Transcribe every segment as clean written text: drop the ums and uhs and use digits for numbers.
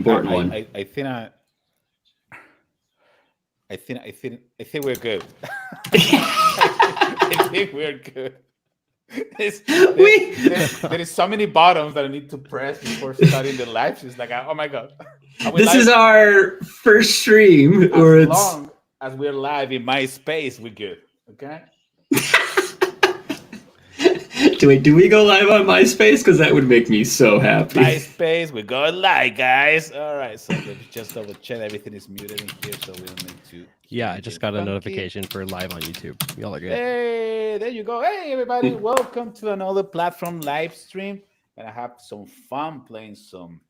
important one. I think we're good. I think we're good. There is so many buttons that I need to press before starting the live. It's like, oh my god! This is our first stream, as long as we're live in my space, we're good. Okay. Do we go live on MySpace? Because that would make me so happy. MySpace, we're going live, guys. All right, so let me just double check everything is muted in here, so we don't need to. Yeah, I just got a notification for live on YouTube. Y'all are good. Hey, there you go. Hey, everybody, welcome to another platform live stream. Gonna have some fun playing some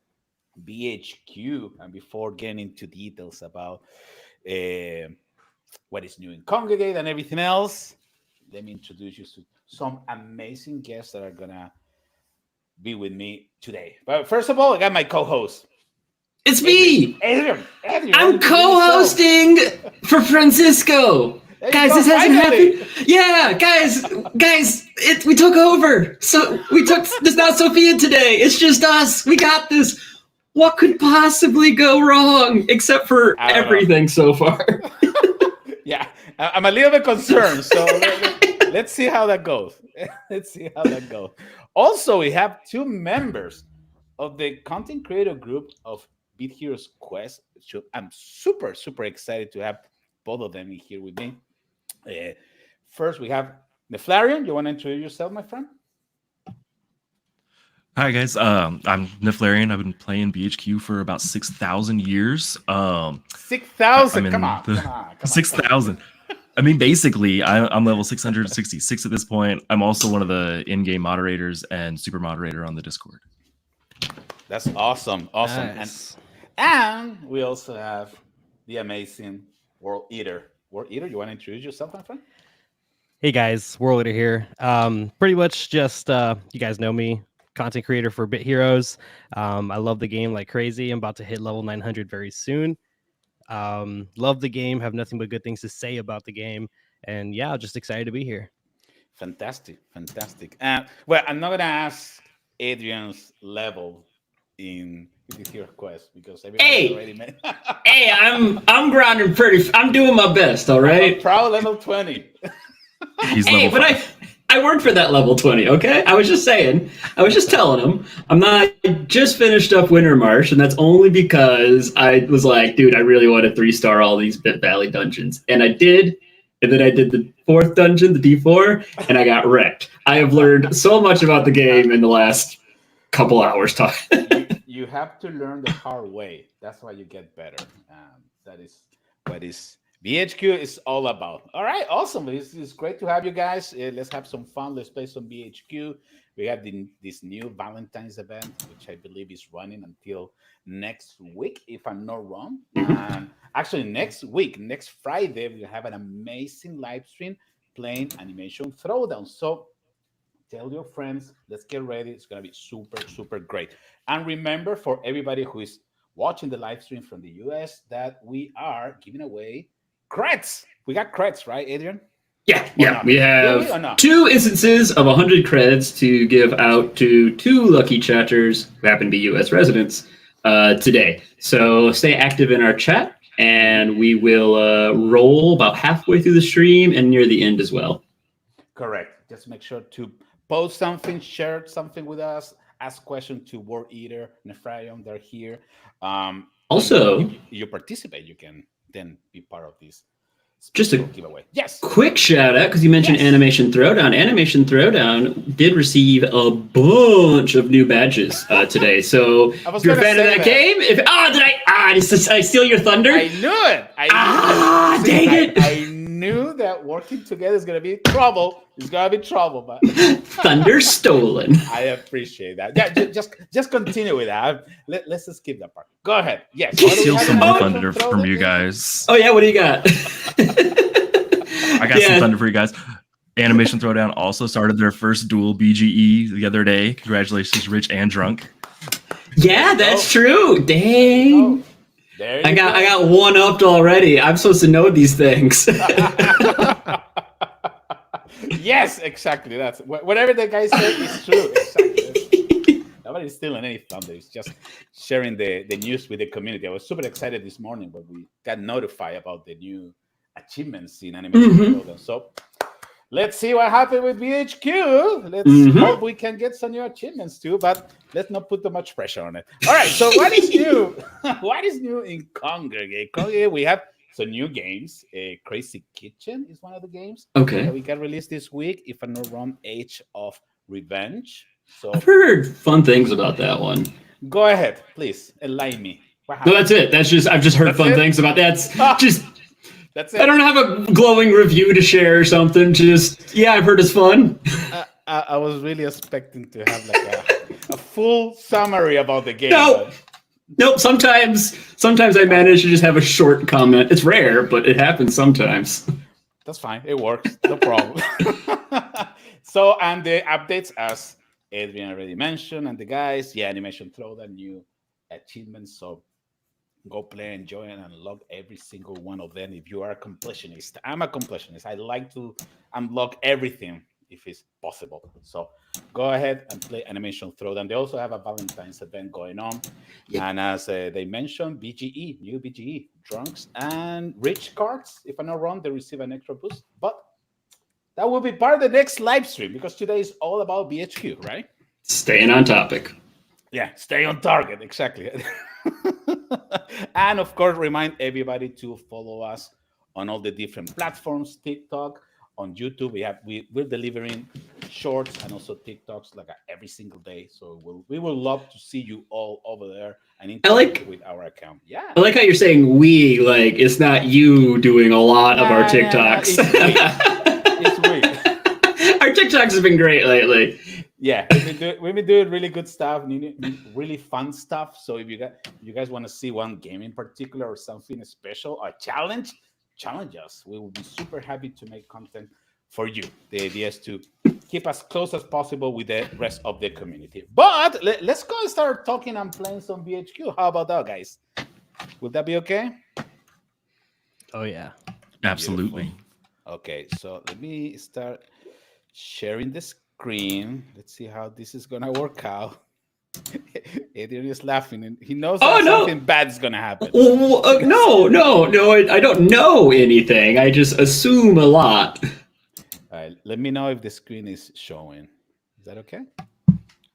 BHQ, and before getting into details about what is new in Kongregate and everything else, let me introduce you to some amazing guests that are gonna be with me today. But first of all, I got my co-host. It's me, Adrian. I'm co-hosting for Francisco. Guys, this hasn't happened. Yeah, guys, we took over. So we took this not Sophia today. It's just us. We got this. What could possibly go wrong except for everything so far? Yeah, I'm a little bit concerned. So let's see how that goes. Also, we have two members of the content creator group of Beat Heroes Quest. I'm super excited to have both of them here with me. First, we have Neflarian. You want to introduce yourself, my friend? Hi, guys. I'm Neflarian. I've been playing BHQ for about 6,000 years. 6,000? Come on. 6,000. I mean, basically, I'm level 666 at this point. I'm also one of the in-game moderators and super moderator on the Discord. That's awesome. Nice. And we also have the amazing World Eater. World Eater, you want to introduce yourself, my friend? Hey guys, World Eater here. Pretty much just you guys know me, content creator for Bit Heroes. I love the game like crazy. I'm about to hit level 900 very soon. Love the game, have nothing but good things to say about the game, and yeah, just excited to be here. Fantastic. Well, I'm not gonna ask Adrian's level in your quest because everybody already made. Hey, I'm grinding I'm doing my best, all right? I'm proud level 20. He's level 5. But I worked for that level 20, okay? I was just telling him. I just finished up Winter March, and that's only because I was like, dude, I really want to 3-star all these Bit Valley dungeons. And I did, and then I did the 4th dungeon, the D4, and I got wrecked. I have learned so much about the game in the last couple hours talking. You have to learn the hard way. That's why you get better. That is what is BHQ is all about. All right, awesome. It's great to have you guys. Let's have some fun. Let's play some BHQ. We have this new Valentine's event, which I believe is running until next week, if I'm not wrong. Actually, next Friday, we have an amazing live stream playing Animation Throwdown. So tell your friends, let's get ready. It's going to be super great. And remember, for everybody who is watching the live stream from the US, that we are giving away creds. We got creds, right, Adrian? Yeah. We have 2 instances of 100 creds to give out to 2 lucky chatters who happen to be US residents today. So stay active in our chat, and we will roll about halfway through the stream and near the end as well. Correct. Just make sure to post something, share something with us, ask questions to World Eater, Nefraion, they're here. Also, you participate, you can then be part of this. Just a giveaway. Yes. Quick shout out, because you mentioned Animation Throwdown. Animation Throwdown did receive a bunch of new badges today. So if you're a fan of that game, did I steal your thunder? I knew it. Dang it. I knew that working together is gonna be trouble. It's gonna be trouble, but thunder stolen. I appreciate that. Yeah, just continue with that. Let's just skip that part. Go ahead. Yes. Steal some more thunder from you guys. Oh yeah, what do you got? I got some thunder for you guys. Animation Throwdown also started their first dual BGE the other day. Congratulations, Rich and Drunk. Yeah, that's true. Dang. I got one upped already. I'm supposed to know these things. Yes, exactly. That's whatever the guy said is true. Exactly. Nobody's stealing any thunder. It's just sharing the news with the community. I was super excited this morning when we got notified about the new achievements in animation. So let's see what happened with BHQ. Let's hope we can get some new achievements too, but let's not put too much pressure on it. All right, so what is new? What is new in Kongregate? Kongregate, we have some new games. Crazy Kitchen is one of the games that we got released this week. If I'm not wrong, Age of Revenge. So I've heard fun things about that one. Go ahead, please. Enlighten me. No, that's it. I've just heard fun things about that. That's it. I don't have a glowing review to share or something. I've heard it's fun. I was really expecting to have like a full summary about the game. Nope. Sometimes I manage to just have a short comment. It's rare, but it happens sometimes. That's fine. It works. No problem. So, and the updates, as Adrian already mentioned, and the guys, Animation Throwdown, new achievements. So go play, enjoy, and unlock every single one of them if you are a completionist. I'm a completionist. I like to unlock everything if it's possible. So go ahead and play Animation Throwdown. They also have a Valentine's event going on. Yep. And as they mentioned, BGE, new BGE, drunks and rich cards. If I'm not wrong, they receive an extra boost. But that will be part of the next live stream because today is all about BHQ, right? Staying on topic. Yeah, stay on target. Exactly. And of course, remind everybody to follow us on all the different platforms, TikTok, on YouTube. We're delivering shorts and also TikToks like every single day. So we will love to see you all over there and interact with our account. Yeah. I like how you're saying we, like it's not you doing a lot of our TikToks. It's we. Our TikToks have been great lately. Yeah, we've been doing really good stuff, really fun stuff. So if you guys want to see one game in particular or something special, a challenge us. We will be super happy to make content for you. The idea is to keep as close as possible with the rest of the community. But let's go and start talking and playing some BHQ. How about that, guys? Would that be okay? Oh, yeah. Absolutely. Beautiful. Okay, so let me start sharing the screen. Let's see how this is going to work out. Adrian is laughing, and he knows something bad is going to happen. No, I don't know anything. I just assume a lot. All right, let me know if the screen is showing. Is that okay?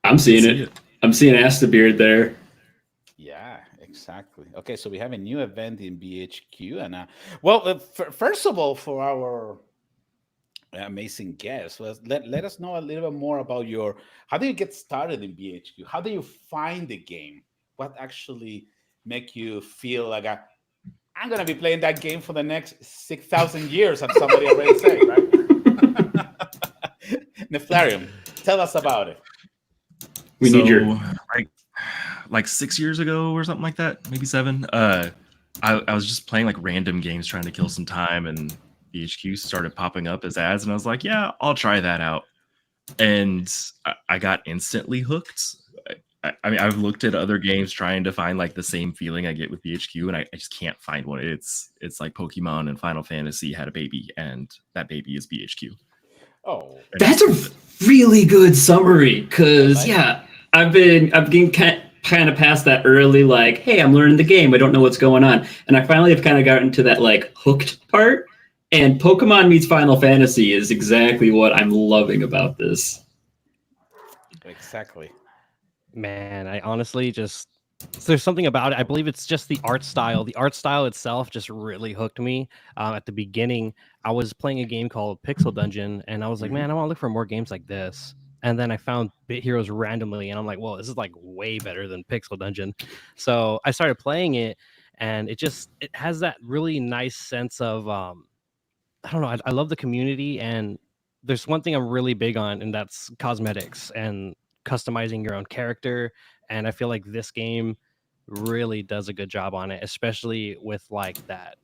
I'm seeing it. I'm seeing Astabeard there. Yeah, exactly. Okay, so we have a new event in BHQ, and first of all, for our amazing guest, let us know a little bit more about how do you get started in BHQ? How do you find the game? What actually make you feel like I'm gonna be playing that game for the next 6,000 years, as somebody already said, right? Neflarium, tell us about it. We need your like 6 years ago or something like that, maybe 7. I was just playing like random games trying to kill some time, and BHQ started popping up as ads, and I was like, yeah, I'll try that out. And I got instantly hooked. I mean, I've looked at other games trying to find like the same feeling I get with BHQ, and I just can't find one. It's like Pokemon and Final Fantasy had a baby, and that baby is BHQ. Oh, that's a really good summary. Because I've been kind of past that early, like, hey, I'm learning the game. I don't know what's going on, and I finally have kind of gotten to that like hooked part. And Pokemon meets Final Fantasy is exactly what I'm loving about this. Exactly. Man, I honestly there's something about it. I believe it's just the art style. The art style itself just really hooked me. At the beginning, I was playing a game called Pixel Dungeon, and I was like, man, I want to look for more games like this. And then I found Bit Heroes randomly, and I'm like, well, this is like way better than Pixel Dungeon. So I started playing it, and it has that really nice sense of I don't know. I love the community, and there's one thing I'm really big on, and that's cosmetics and customizing your own character. And I feel like this game really does a good job on it, especially with like that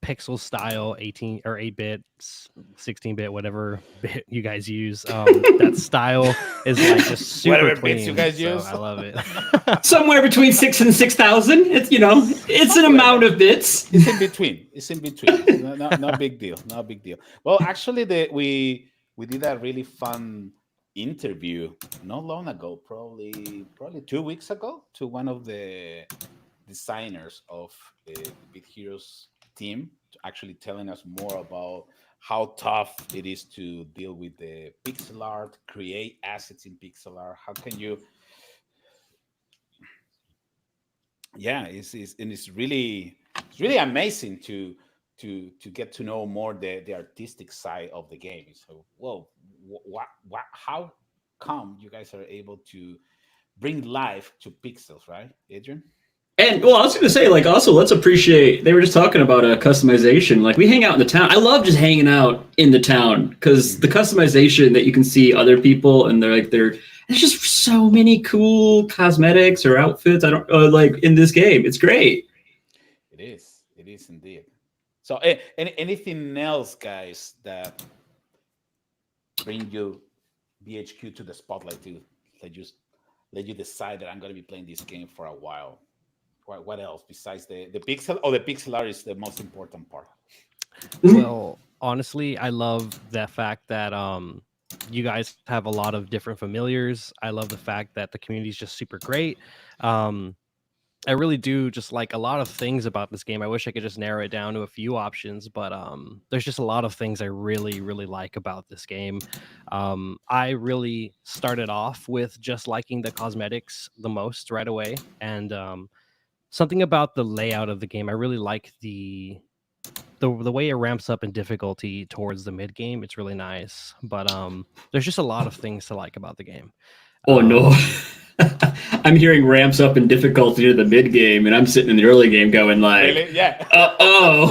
pixel style 18 or 8-bit, 16-bit, whatever bit you guys use. That style is like just super whatever clean. Bits you guys use. I love it. Somewhere between 6 and 6,000. It's an amount of bits. It's in between. No big deal. No big deal. Well, actually, we did a really fun interview not long ago, probably 2 weeks ago, to one of the designers of the Bit Heroes team, actually telling us more about how tough it is to deal with the pixel art, create assets in pixel art. How can you? Yeah, and it's really amazing to get to know more the artistic side of the game. So, whoa, what, how come you guys are able to bring life to pixels, right, Adrian? And well, I was going to say, like, also let's appreciate. They were just talking about customization. Like, we hang out in the town. I love just hanging out in the town because the customization that you can see other people, and there's just so many cool cosmetics or outfits. I don't like in this game. It's great. It is indeed. So, anything else, guys, that bring you BHQ to the spotlight to let you let you decide that I'm going to be playing this game for a while? What else besides the pixel? Oh, the pixel art is the most important part. Well, honestly, I love the fact that you guys have a lot of different familiars. I love the fact that the community is just super great. Um, I really do just like a lot of things about this game. I wish I could just narrow it down to a few options, but there's just a lot of things I really, really like about this game. I really started off with just liking the cosmetics the most right away, and something about the layout of the game. I really like the way it ramps up in difficulty towards the mid game. It's really nice, but there's just a lot of things to like about the game. Oh no. Um, I'm hearing ramps up in difficulty to the mid game, and I'm sitting in the early game going like, Really? Yeah. oh,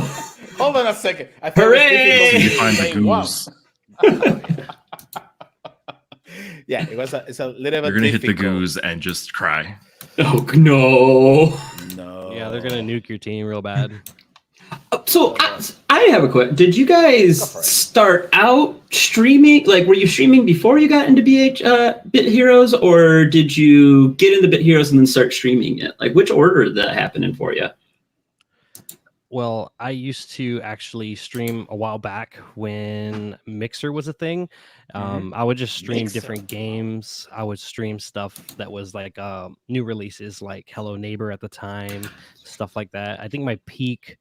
Hold on a second. I thought hooray! it You was find the difficult goose. yeah, it's a little You're bit gonna hit the difficult. goose and just cry. Oh no. No. yeah, they're gonna nuke your team real bad. So I have a question. Did you Go guys for it. start out streaming? Like, were you streaming before you got into Bit Heroes, or did you get into Bit Heroes and then start streaming it? Like, which order did that happen in for you? Well, I used to actually stream a while back when Mixer was a thing. I would just stream Mixer. different games. I would stream stuff that was like new releases, like Hello Neighbor at the time, stuff like that. I think my peak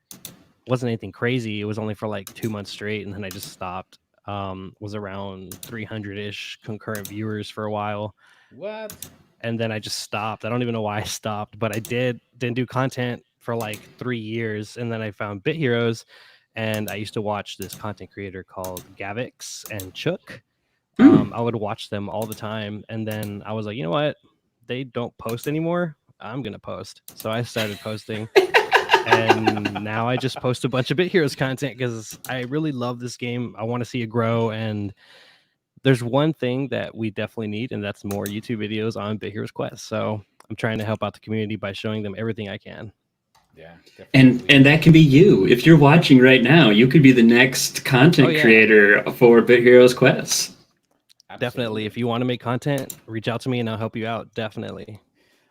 wasn't anything crazy. It was only for like 2 months straight, and then I just stopped. Was around 300-ish concurrent viewers for a while, What? and then I just stopped. I don't even know why I stopped, but I didn't do content for like 3 years, and then I found Bit Heroes, and I used to watch this content creator called Gavix and Chook. I would watch them all the time, and then I was like, you know what? They don't post anymore. I'm gonna post. So I started posting, and now I just post a bunch of Bit Heroes content because I really love this game. I want to see it grow, and there's one thing that we definitely need, and that's more YouTube videos on Bit Heroes Quest. So I'm trying to help out the community by showing them everything I can. Yeah, And definitely. that can be you. If you're watching right now, you could be the next content Oh, yeah. creator for Bit Heroes Quest. Definitely. If you want to make content, reach out to me and I'll help you out. Definitely.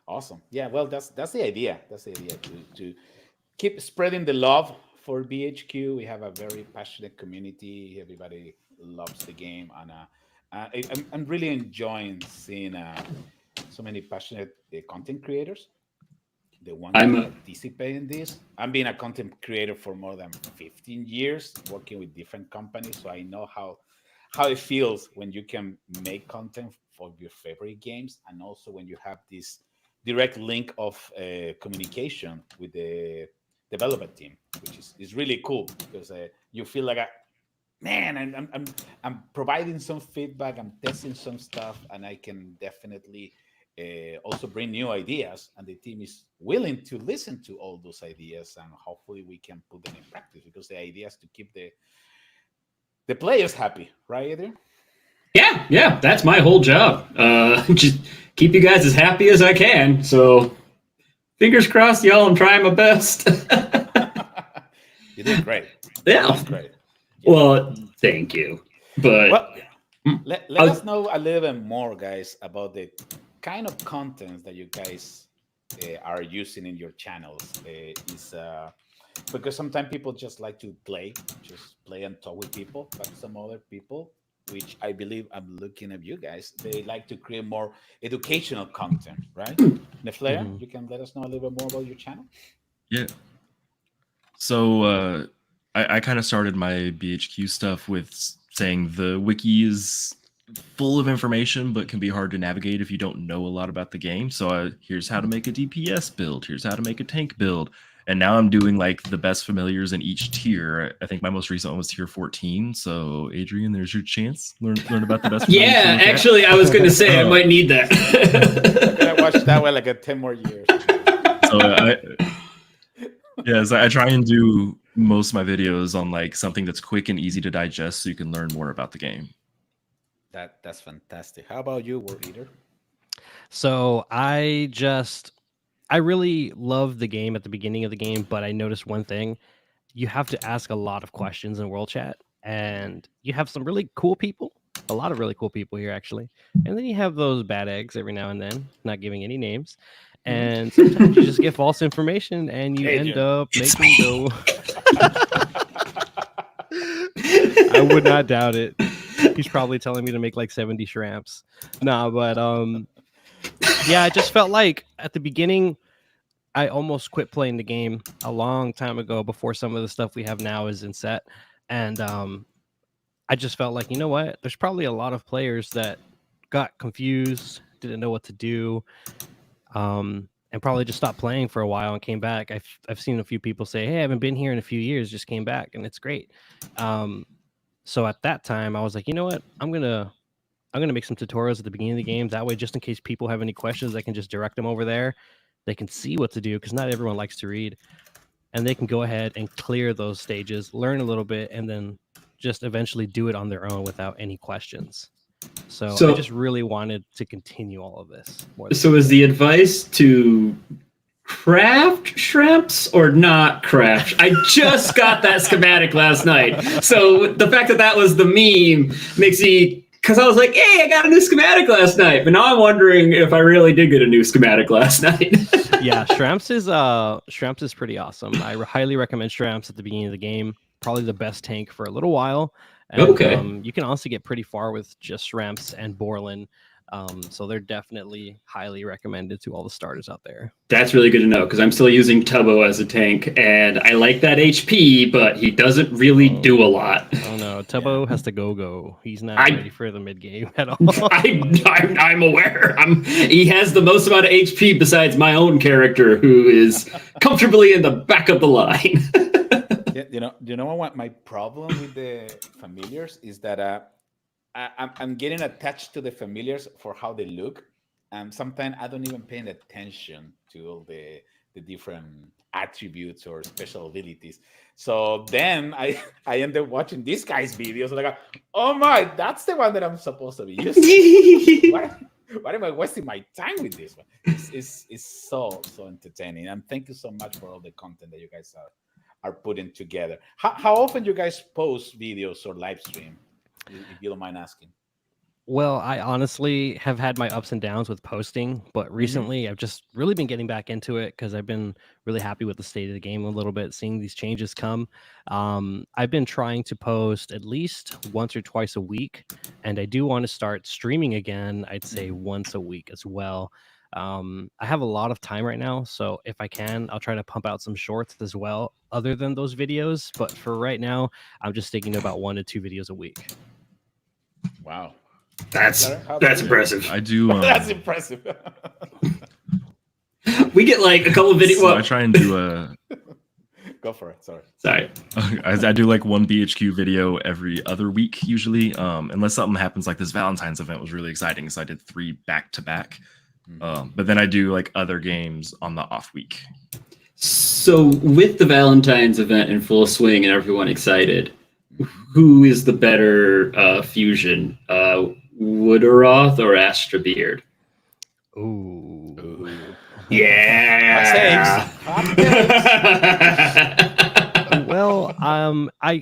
Awesome. Yeah, well, that's the idea. That's the idea to keep spreading the love for BHQ. We have a very passionate community. Everybody loves the game, and I'm really enjoying seeing so many passionate content creators. The ones I'm that a- participate in this. I'm being a content creator for more than 15 years, working with different companies, so I know how it feels when you can make content for your favorite games, and also when you have this direct link of communication with the development team, which is really cool because you feel like man, I'm providing some feedback, I'm testing some stuff, and I can definitely also bring new ideas, and the team is willing to listen to all those ideas, and hopefully we can put them in practice because the idea is to keep the players happy, right, Adrian? Yeah, that's my whole job. Just keep you guys as happy as I can. So fingers crossed, y'all. I'm trying my best. You did great. Yeah. You did great. Yeah. Well, thank you. But Well, let I'll- us know a little bit more, guys, about the kind of contents that you guys are using in your channels. Is because sometimes people just like to just play and talk with people, but some other people which I believe I'm looking at you guys. They like to create more educational content, right? Neflea, Mhm. you can let us know a little bit more about your channel. Yeah. So I kind of started my BHQ stuff with saying the wiki is full of information, but can be hard to navigate if you don't know a lot about the game. So here's how to make a DPS build. Here's how to make a tank build. And now I'm doing like the best familiars in each tier. I think my most recent one was tier 14. So Adrian, there's your chance. Learn about the best. familiars to Yeah, look at. actually, I was going to say I might need that. I watched that one like 10 more years. So I try and do most of my videos on like something that's quick and easy to digest so you can learn more about the game. That's fantastic. How about you, World Eater? So I really loved the game at the beginning of the game, but I noticed one thing. You have to ask a lot of questions in World Chat, and you have some really cool people, a lot of really cool people here, actually. And then you have those bad eggs every now and then, not giving any names. And sometimes you just get false information and you end up making go. I would not doubt it. He's probably telling me to make like 70 shramps. Nah, but yeah, I just felt like at the beginning I almost quit playing the game a long time ago before some of the stuff we have now is in set. And I just felt like, you know what? There's probably a lot of players that got confused, didn't know what to do, and probably just stopped playing for a while and came back. I've seen a few people say, hey, I haven't been here in a few years, just came back, and it's great. So at that time, I was like, you know what? I'm gonna make some tutorials at the beginning of the game. That way, just in case people have any questions, I can just direct them over there. They can see what to do because not everyone likes to read, and they can go ahead and clear those stages, learn a little bit, and then just eventually do it on their own without any questions. So I just really wanted to continue all of this. So is the advice to craft shrimps or not craft? I just got that schematic last night. So the fact that that was the meme makes me, because I was like, hey, I got a new schematic last night. But now I'm wondering if I really did get a new schematic last night. Yeah, Shramps is pretty awesome. I highly recommend Shramps at the beginning of the game. Probably the best tank for a little while. And, okay. You can honestly get pretty far with just Shramps and Borland. So they're definitely highly recommended to all the starters out there. That's really good to know because I'm still using Tubbo as a tank, and I like that HP, but he doesn't really do a lot. Oh no, Tubbo has to go. He's not ready for the mid game at all. I'm aware. He has the most amount of HP besides my own character, who is comfortably in the back of the line. You know what my problem with the familiars is that I'm getting attached to the familiars for how they look, and sometimes I don't even pay attention to all the different attributes or special abilities. So then I end up watching this guy's videos and I go, oh my, that's the one that I'm supposed to be using. Why am I wasting my time with this one? It's so entertaining, and thank you so much for all the content that you guys are putting together. How often you guys post videos or live stream, if you don't mind asking? Well, I honestly have had my ups and downs with posting, but recently I've just really been getting back into it because I've been really happy with the state of the game a little bit, seeing these changes come. I've been trying to post at least once or twice a week, and I do want to start streaming again, I'd say once a week as well. I have a lot of time right now, so if I can, I'll try to pump out some shorts as well, other than those videos. But for right now, I'm just sticking to about 1 to 2 videos a week. Wow. That's impressive. I do. That's impressive. We get like a couple of videos. So I try and do Go for it. Sorry. I do like one BHQ video every other week usually, unless something happens like this Valentine's event was really exciting, so I did 3 back to back. But then I do like other games on the off week. So with the Valentine's event in full swing and everyone excited, who is the better fusion? Wooderoth or Astra Beard? Ooh. Yeah. Well,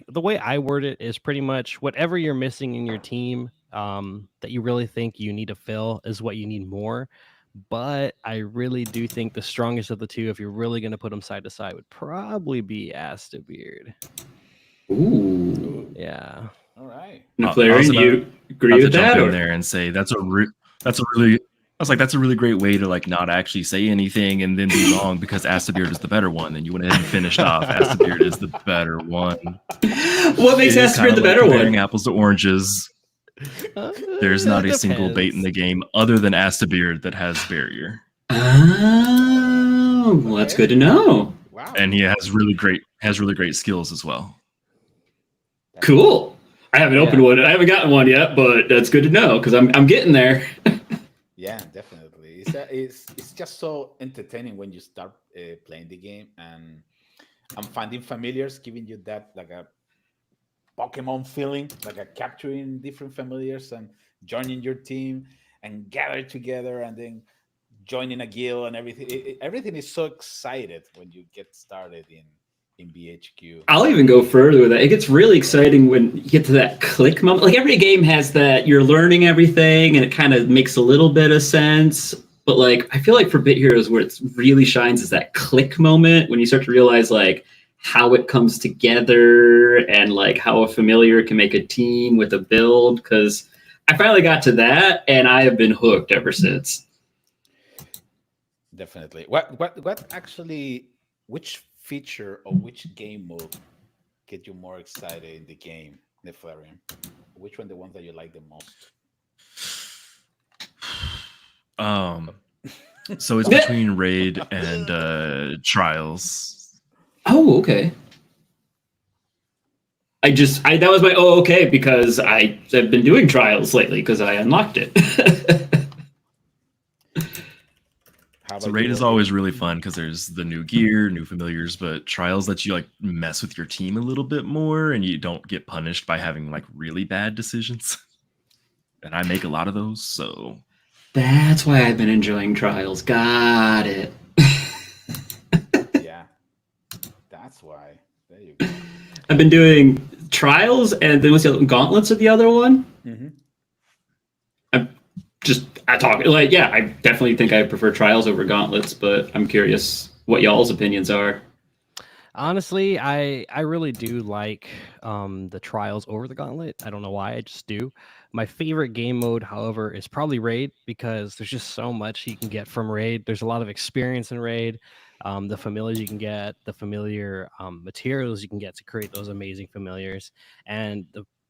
the way I word it is pretty much whatever you're missing in your team that you really think you need to fill is what you need more. But I really do think the strongest of the two, if you're really going to put them side to side, would probably be Asta Beard. Ooh. Yeah. All right. Neflarian, do you agree with that? In there and say that's a really I was like, that's a really great way to like not actually say anything and then be wrong because Astabeard is the better one. And you went ahead and finished off. Astabeard is the better one. What makes Astabeard the better one? Comparing apples to oranges. There's not a single bait in the game other than Astabeard that has barrier. Oh, well, that's good to know. Wow. And he has really great skills as well. Cool. I haven't opened one. I haven't gotten one yet, but that's good to know because I'm getting there. Yeah, definitely. It's just so entertaining when you start playing the game, and I'm finding familiars giving you that like a Pokemon feeling, like a capturing different familiars and joining your team and gather together and then joining a guild and everything. Everything is so excited when you get started in BHQ. I'll even go further with that. It gets really exciting when you get to that click moment. Like every game has that you're learning everything and it kind of makes a little bit of sense. But like I feel like for Bit Heroes where it really shines is that click moment when you start to realize like how it comes together and like how a familiar can make a team with a build. Because I finally got to that and I have been hooked ever since. Definitely. What actually, which feature or which game mode get you more excited in the game, Neflarian? Which one the ones that you like the most? So it's between raid and trials. Oh, okay. That was my okay because I've been doing trials lately because I unlocked it. So raid is always really fun because there's the new gear, new familiars, but trials lets you like mess with your team a little bit more and you don't get punished by having like really bad decisions. And I make a lot of those, so that's why I've been enjoying trials. Got it. Yeah, that's why. There you go. I've been doing trials, and then what's the other, gauntlets are the other one. Mm-hmm. I definitely think I prefer trials over gauntlets, but I'm curious what y'all's opinions are. Honestly, I really do like the trials over the gauntlet. I don't know why, I just do. My favorite game mode, however, is probably raid because there's just so much you can get from raid. There's a lot of experience in raid. The familiars you can get, the familiar materials you can get to create those amazing familiars, and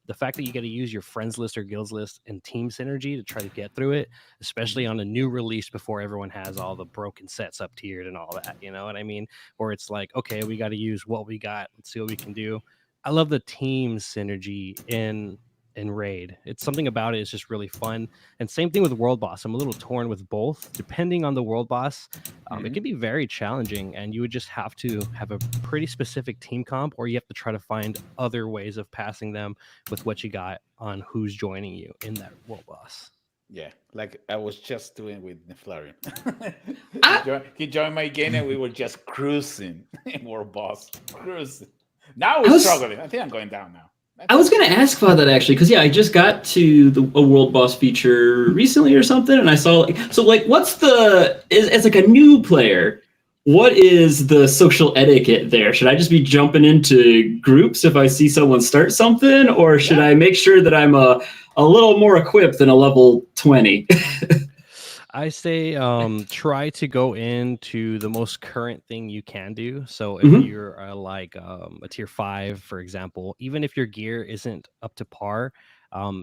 the fact that you get to use your friends list or guilds list and team synergy to try to get through it, especially on a new release before everyone has all the broken sets up tiered and all that, you know what I mean? Or it's like, okay, we got to use what we got. Let's see what we can do. I love the team synergy in raid. It's something about it is just really fun. And same thing with world boss. I'm a little torn with both depending on the world boss. It can be very challenging and you would just have to have a pretty specific team comp, or you have to try to find other ways of passing them with what you got on who's joining you in that world boss. Yeah, like I was just doing with Neflarian. He joined my game and we were just cruising in world boss. Cruising. Now we're struggling. I think I'm going down now. I was going to ask about that actually, because I just got to a world boss feature recently or something, and I saw what's as like a new player, what is the social etiquette there? Should I just be jumping into groups if I see someone start something, or should I make sure that I'm a little more equipped than a level 20? I say try to go into the most current thing you can do. So if you're a tier 5, for example, even if your gear isn't up to par,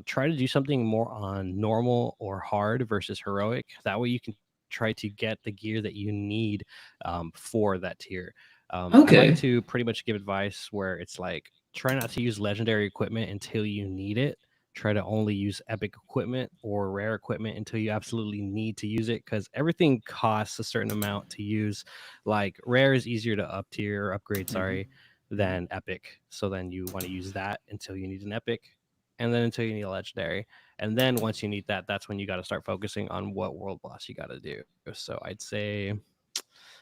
try to do something more on normal or hard versus heroic. That way you can try to get the gear that you need for that tier. I like to pretty much give advice where it's like, try not to use legendary equipment until you need it. Try to only use epic equipment or rare equipment until you absolutely need to use it, because everything costs a certain amount to use. Like rare is easier to upgrade than epic. So then you want to use that until you need an epic, and then until you need a legendary. And then once you need that, that's when you got to start focusing on what world boss you got to do. So I'd say,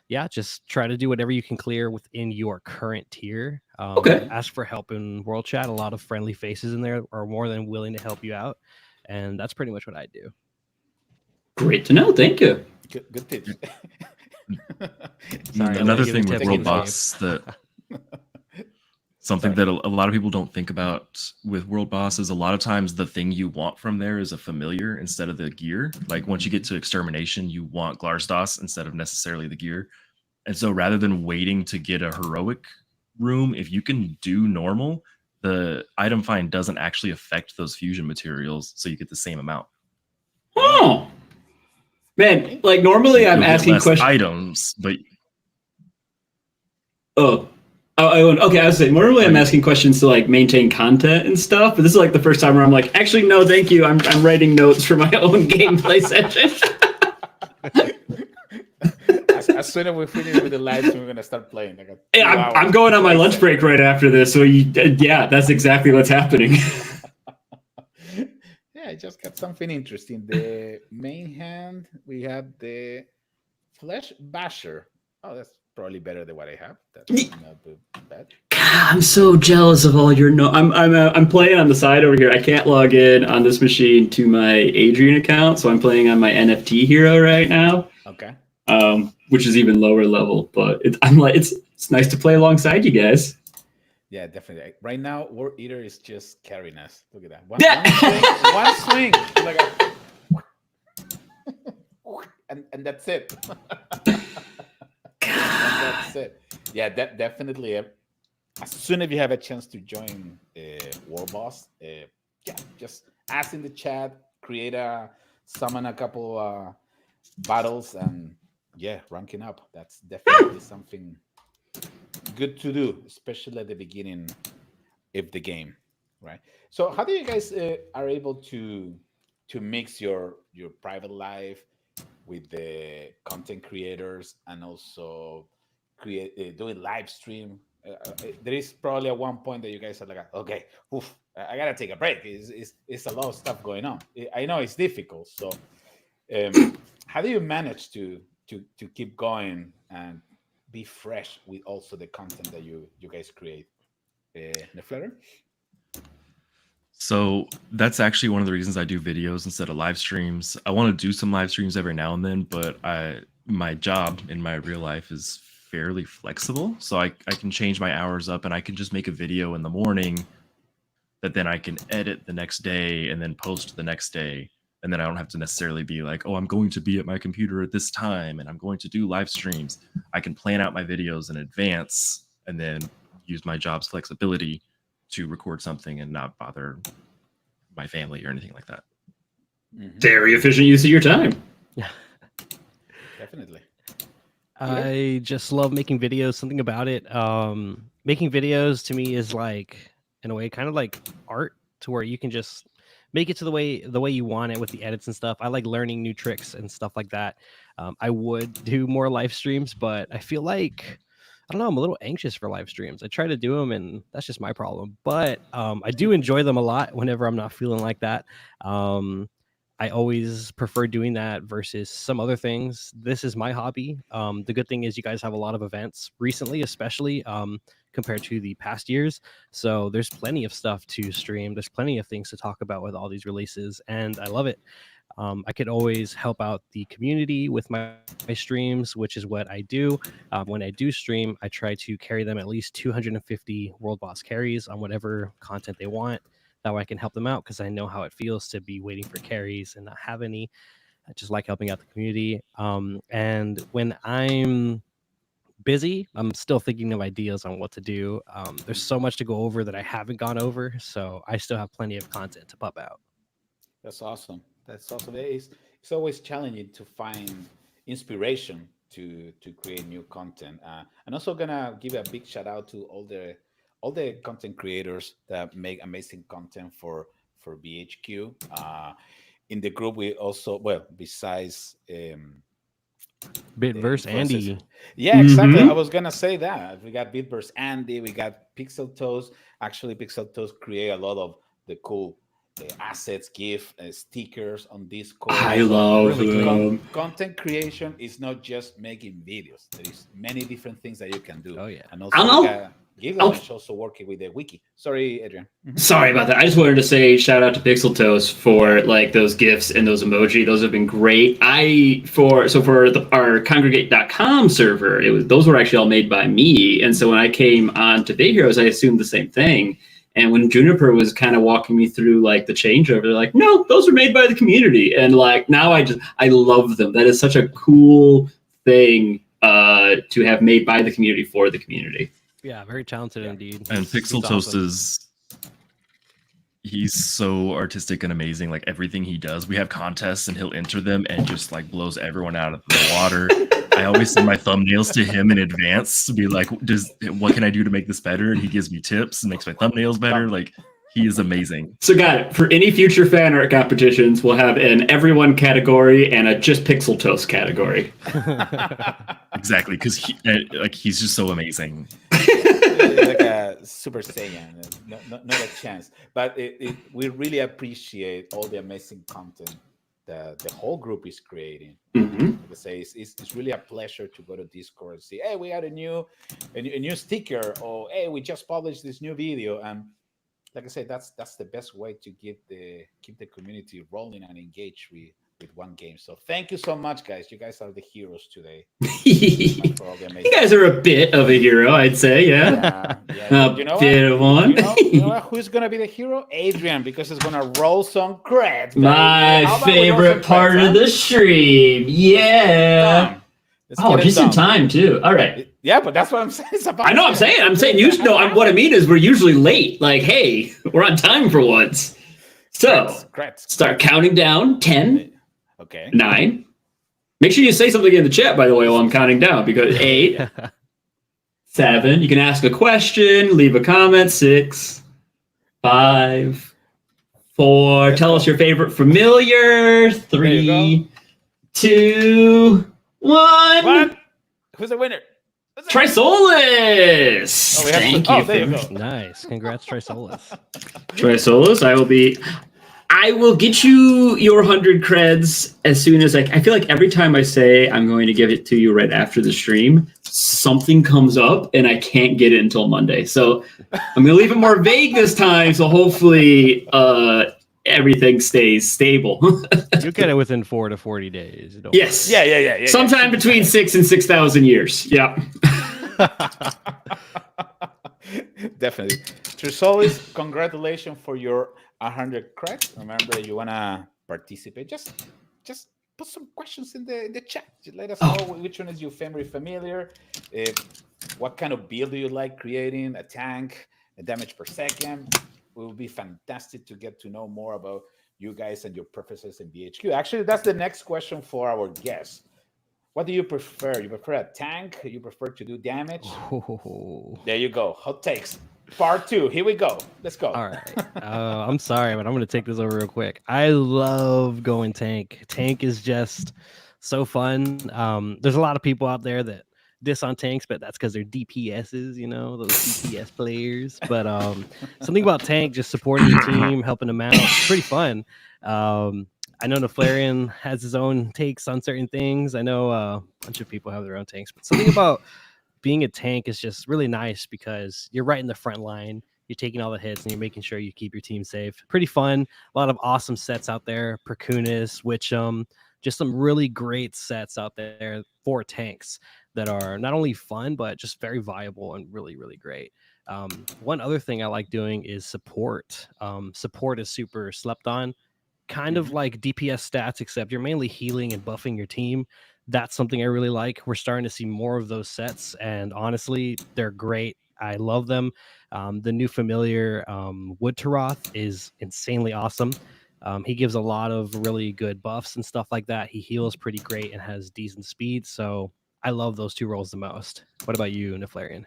yeah, just try to do whatever you can clear within your current tier. Ask for help in world chat. A lot of friendly faces in there are more than willing to help you out. And that's pretty much what I do. Great to know. Thank you. Good tips. Sorry, another thing with world boss that Something that a lot of people don't think about with World Boss is a lot of times the thing you want from there is a familiar instead of the gear. Like once you get to Extermination, you want Glarsdos instead of necessarily the gear. And so rather than waiting to get a heroic room, if you can do normal, the item find doesn't actually affect those fusion materials, so you get the same amount. Oh, man! Like normally, I'm asking questions. Items, but okay. I was saying normally I'm asking questions to like maintain content and stuff, but this is like the first time where I'm like, actually, no, thank you. I'm writing notes for my own gameplay session. As soon as we finish with the live stream, we're gonna start playing. I'm going on my lunch break right after this, so yeah, that's exactly what's happening. Yeah, I just got something interesting. The main hand, we have the Flesh Basher. Oh, that's probably better than what I have. That's not bad. God, I'm so jealous of all your I'm playing on the side over here. I can't log in on this machine to my Adrian account, so I'm playing on my NFT hero right now. Okay. Which is even lower level, but it's nice to play alongside you guys. Yeah, definitely. Right now, War Eater is just carrying us. Look at that. One swing. Like and that's it. That's it. Yeah, definitely. As soon as you have a chance to join War Boss, just ask in the chat, summon a couple battles, and ranking up. That's definitely something good to do, especially at the beginning of the game, right? So, how do you guys are able to mix your private life with the content creators and also doing live stream? There is probably at one point that you guys are like, okay, I gotta take a break. It's a lot of stuff going on. I know it's difficult. So, how do you manage to keep going and be fresh with also the content that you guys create? Nefletter? So that's actually one of the reasons I do videos instead of live streams. I want to do some live streams every now and then, but my job in my real life is fairly flexible. So I can change my hours up and I can just make a video in the morning that then I can edit the next day and then post the next day. And then I don't have to necessarily be like, oh, I'm going to be at my computer at this time and I'm going to do live streams. I can plan out my videos in advance and then use my job's flexibility to record something and not bother my family or anything like that. Very efficient use of your time. Yeah, definitely. I just love making videos. Something about it. Making videos to me is like, in a way, kind of like art, to where you can just make it to the way you want it with the edits and stuff. I like learning new tricks and stuff like that. I would do more live streams, but I feel like, I don't know, I'm a little anxious for live streams. I try to do them and that's just my problem, but I do enjoy them a lot whenever I'm not feeling like that. I always prefer doing that versus some other things. This is my hobby. The good thing is you guys have a lot of events recently, especially compared to the past years. So there's plenty of stuff to stream. There's plenty of things to talk about with all these releases, and I love it. I could always help out the community with my streams, which is what I do. When I do stream, I try to carry them at least 250 World Boss carries on whatever content they want. That way I can help them out, because I know how it feels to be waiting for carries and not have any. I just like helping out the community. And when I'm busy, I'm still thinking of ideas on what to do. There's so much to go over that I haven't gone over, so I still have plenty of content to pop out. That's awesome. That's awesome. It's always challenging to find inspiration to create new content. I'm also gonna give a big shout out to all the content creators that make amazing content for BHQ. In the group, we also, well, besides Bitverse Andy. Yeah, exactly. I was gonna say that. We got Bitverse Andy, we got pixltoast. Actually, pixltoast create a lot of the cool assets, GIF, stickers on Discord. I love them. Content creation is not just making videos. There is many different things that you can do. Oh yeah. And also gylgymesh also working with the wiki. Sorry, Adrian. Sorry about that. I just wanted to say shout out to pixltoast for like those gifs and those emoji. Those have been great. For our Kongregate.com server, those were actually all made by me. And so when I came on to Big Heroes, I assumed the same thing. And when Juniper was kind of walking me through like the changeover, they're like, no, those are made by the community. And like now I love them. That is such a cool thing to have made by the community for the community. Yeah, very talented indeed. And He's pixltoast awesome. he's so artistic and amazing. Like everything he does, we have contests and he'll enter them and just like blows everyone out of the water. I always send my thumbnails to him in advance to be like, what can I do to make this better? And he gives me tips and makes my thumbnails better. Like he is amazing. So got it. For any future fan art competitions, we'll have an everyone category and a just pixltoast category. Exactly, because he's just so amazing. Like a Super Saiyan, not a chance. But we really appreciate all the amazing content that the whole group is creating. Mm-hmm. Like I say, it's really a pleasure to go to Discord and see, hey, we got a new sticker, or hey, we just published this new video. And like I said, that's the best way to keep the community rolling and engaged with one game. So thank you so much, guys. You guys are the heroes today. You guys are a bit of a hero, I'd say. Yeah, you know bit of one. You know what? Who's gonna be the hero? Adrian, because he's gonna roll some creds. My favorite part of the stream. Yeah. Just in time too. All right. Yeah, but that's what I'm saying. I know. I'm saying. You know. What I mean is, we're usually late. Like, hey, we're on time for once. So start counting down. 10. Okay. 9. Make sure you say something in the chat, by the way, while I'm counting down, because 8, 7. You can ask a question, leave a comment. 6, 5, 4. Tell us your favorite familiar. 3, 2, 1. Who's the winner? Trisolis! Thank you. There you go. Nice. Congrats, Trisolis. Trisolis, I will get you your 100 creds as soon as I feel like every time I say I'm going to give it to you right after the stream, something comes up and I can't get it until Monday. So I'm going to leave it more vague this time. So hopefully everything stays stable. You'll get it within 4 to 40 days. Yes. Yeah. Sometime between 6 and 6,000 years. Yeah. Definitely. Trisolis, congratulations for your 100 cracks. Remember, you wanna participate? Just put some questions in the chat. Just let us know which one is your favorite familiar. What kind of build do you like creating? A tank, a damage per second. It will be fantastic to get to know more about you guys and your preferences in BHQ. Actually, that's the next question for our guests. What do you prefer? You prefer a tank? You prefer to do damage? There you go. Hot takes. Part 2. Here we go. Let's go. All right. I'm sorry, but I'm going to take this over real quick. I love going tank. Tank is just so fun. There's a lot of people out there that diss on tanks, but that's because they're DPSs, those DPS players. But something about tank, just supporting your team, helping them out, it's pretty fun. I know Neflarian has his own takes on certain things. I know a bunch of people have their own tanks, but something about being a tank is just really nice because you're right in the front line. You're taking all the hits and you're making sure you keep your team safe. Pretty fun. A lot of awesome sets out there. Perkunis, Witchum, just some really great sets out there for tanks that are not only fun, but just very viable and really, really great. One other thing I like doing is support. Support is super slept on. Kind of like DPS stats, except you're mainly healing and buffing your team. That's something I really like. We're starting to see more of those sets, and honestly, they're great. I love them. The new familiar Wood Taroth is insanely awesome. He gives a lot of really good buffs and stuff like that. He heals pretty great and has decent speed, so I love those 2 roles the most. What about you, Neflarian?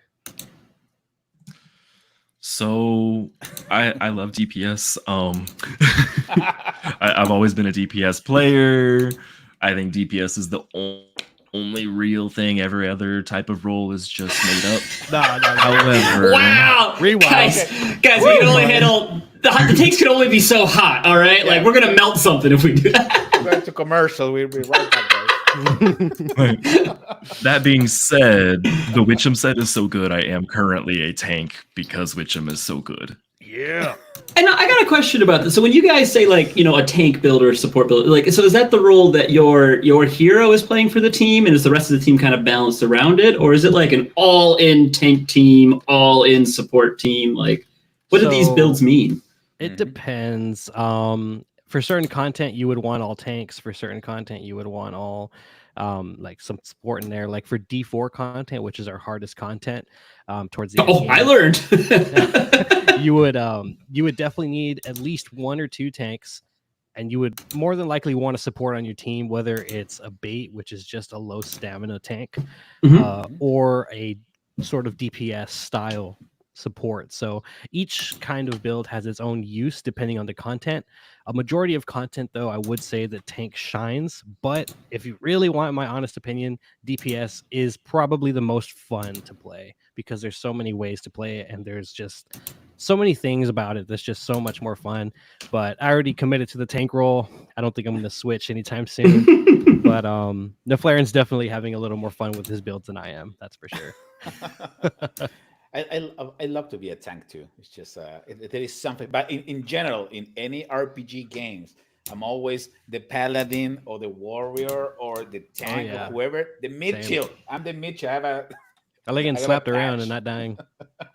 So I love DPS. I've always been a DPS player. I think DPS is the only real thing. Every other type of role is just made up. No. However, wow, rewind. Guys, we can only handle the takes can only be so hot. All right, like we're gonna melt something if we do that. We're going to commercial. We'll be right back, guys. That being said, the Witcham set is so good. I am currently a tank because Witcham is so good. Yeah. And I got a question about this. So when you guys say like, you know, a tank build or a support build, like, so is that the role that your hero is playing for the team, and is the rest of the team kind of balanced around it, or is it like an all-in tank team, all-in support team? Like, what do these builds mean? It depends. For certain content, you would want all tanks. For certain content, you would want all like some support in there. Like for D4 content, which is our hardest content, towards the end of the I game, learned. you would definitely need at least 1 or 2 tanks, and you would more than likely want to support on your team, whether it's a bait, which is just a low stamina tank, or a sort of DPS style support. So each kind of build has its own use depending on the content. A majority of content, though, I would say that tank shines, but if you really want my honest opinion, DPS is probably the most fun to play because there's so many ways to play it, and there's just so many things about it that's just so much more fun. But I already committed to the tank role. I don't think I'm going to switch anytime soon. But Neflaren's definitely having a little more fun with his builds than I am. That's for sure. I love to be a tank too. It's just there is something, but in general, in any RPG games, I'm always the paladin or the warrior or the tank or whoever. The mid shield. I'm the mid shield. I like getting slapped around and not dying.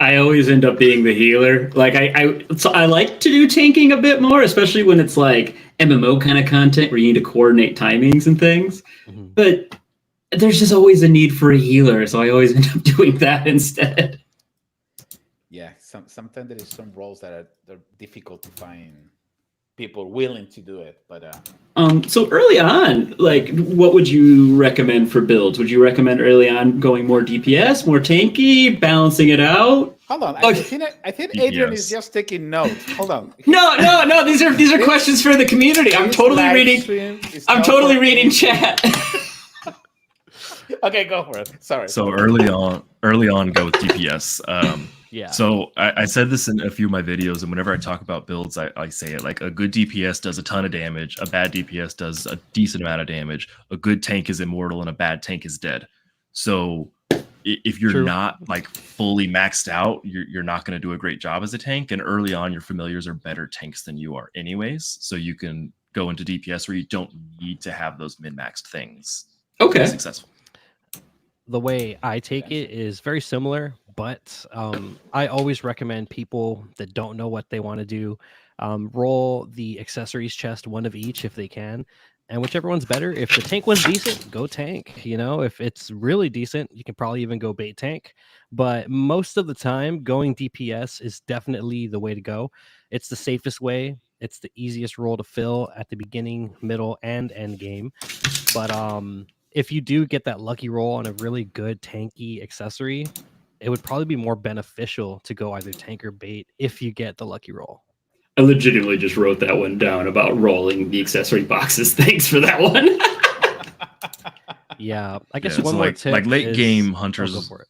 I always end up being the healer. Like I like to do tanking a bit more, especially when it's like MMO kind of content where you need to coordinate timings and things. But there's just always a need for a healer, so I always end up doing that instead. Yeah, sometimes there is some roles that are difficult to find people willing to do it. But so early on, like, what would you recommend for builds? Would you recommend early on going more DPS, more tanky, balancing it out? Hold on, I think Adrian is just taking notes. Hold on. No. These are questions for the community. I'm totally reading. I'm totally reading chat. Okay, go for it. Sorry. So early on, go with DPS. Yeah. So I said this in a few of my videos, and whenever I talk about builds, I say it like a good DPS does a ton of damage, a bad DPS does a decent amount of damage, a good tank is immortal, and a bad tank is dead. So if you're not like fully maxed out, you're not going to do a great job as a tank. And early on, your familiars are better tanks than you are anyways. So you can go into DPS where you don't need to have those min-maxed things. Okay. To be successful. The way I take it is very similar, but I always recommend people that don't know what they want to do, roll the accessories chest, 1 of each if they can, and whichever one's better. If the tank was decent, go tank. You know, if it's really decent, you can probably even go bait tank. But most of the time, going DPS is definitely the way to go. It's the safest way. It's the easiest role to fill at the beginning, middle, and end game. But if you do get that lucky roll on a really good tanky accessory, it would probably be more beneficial to go either tank or bait if you get the lucky roll. I legitimately just wrote that one down about rolling the accessory boxes. Thanks for that one. Yeah, I guess so one more tip. Like late game go hunters. for it.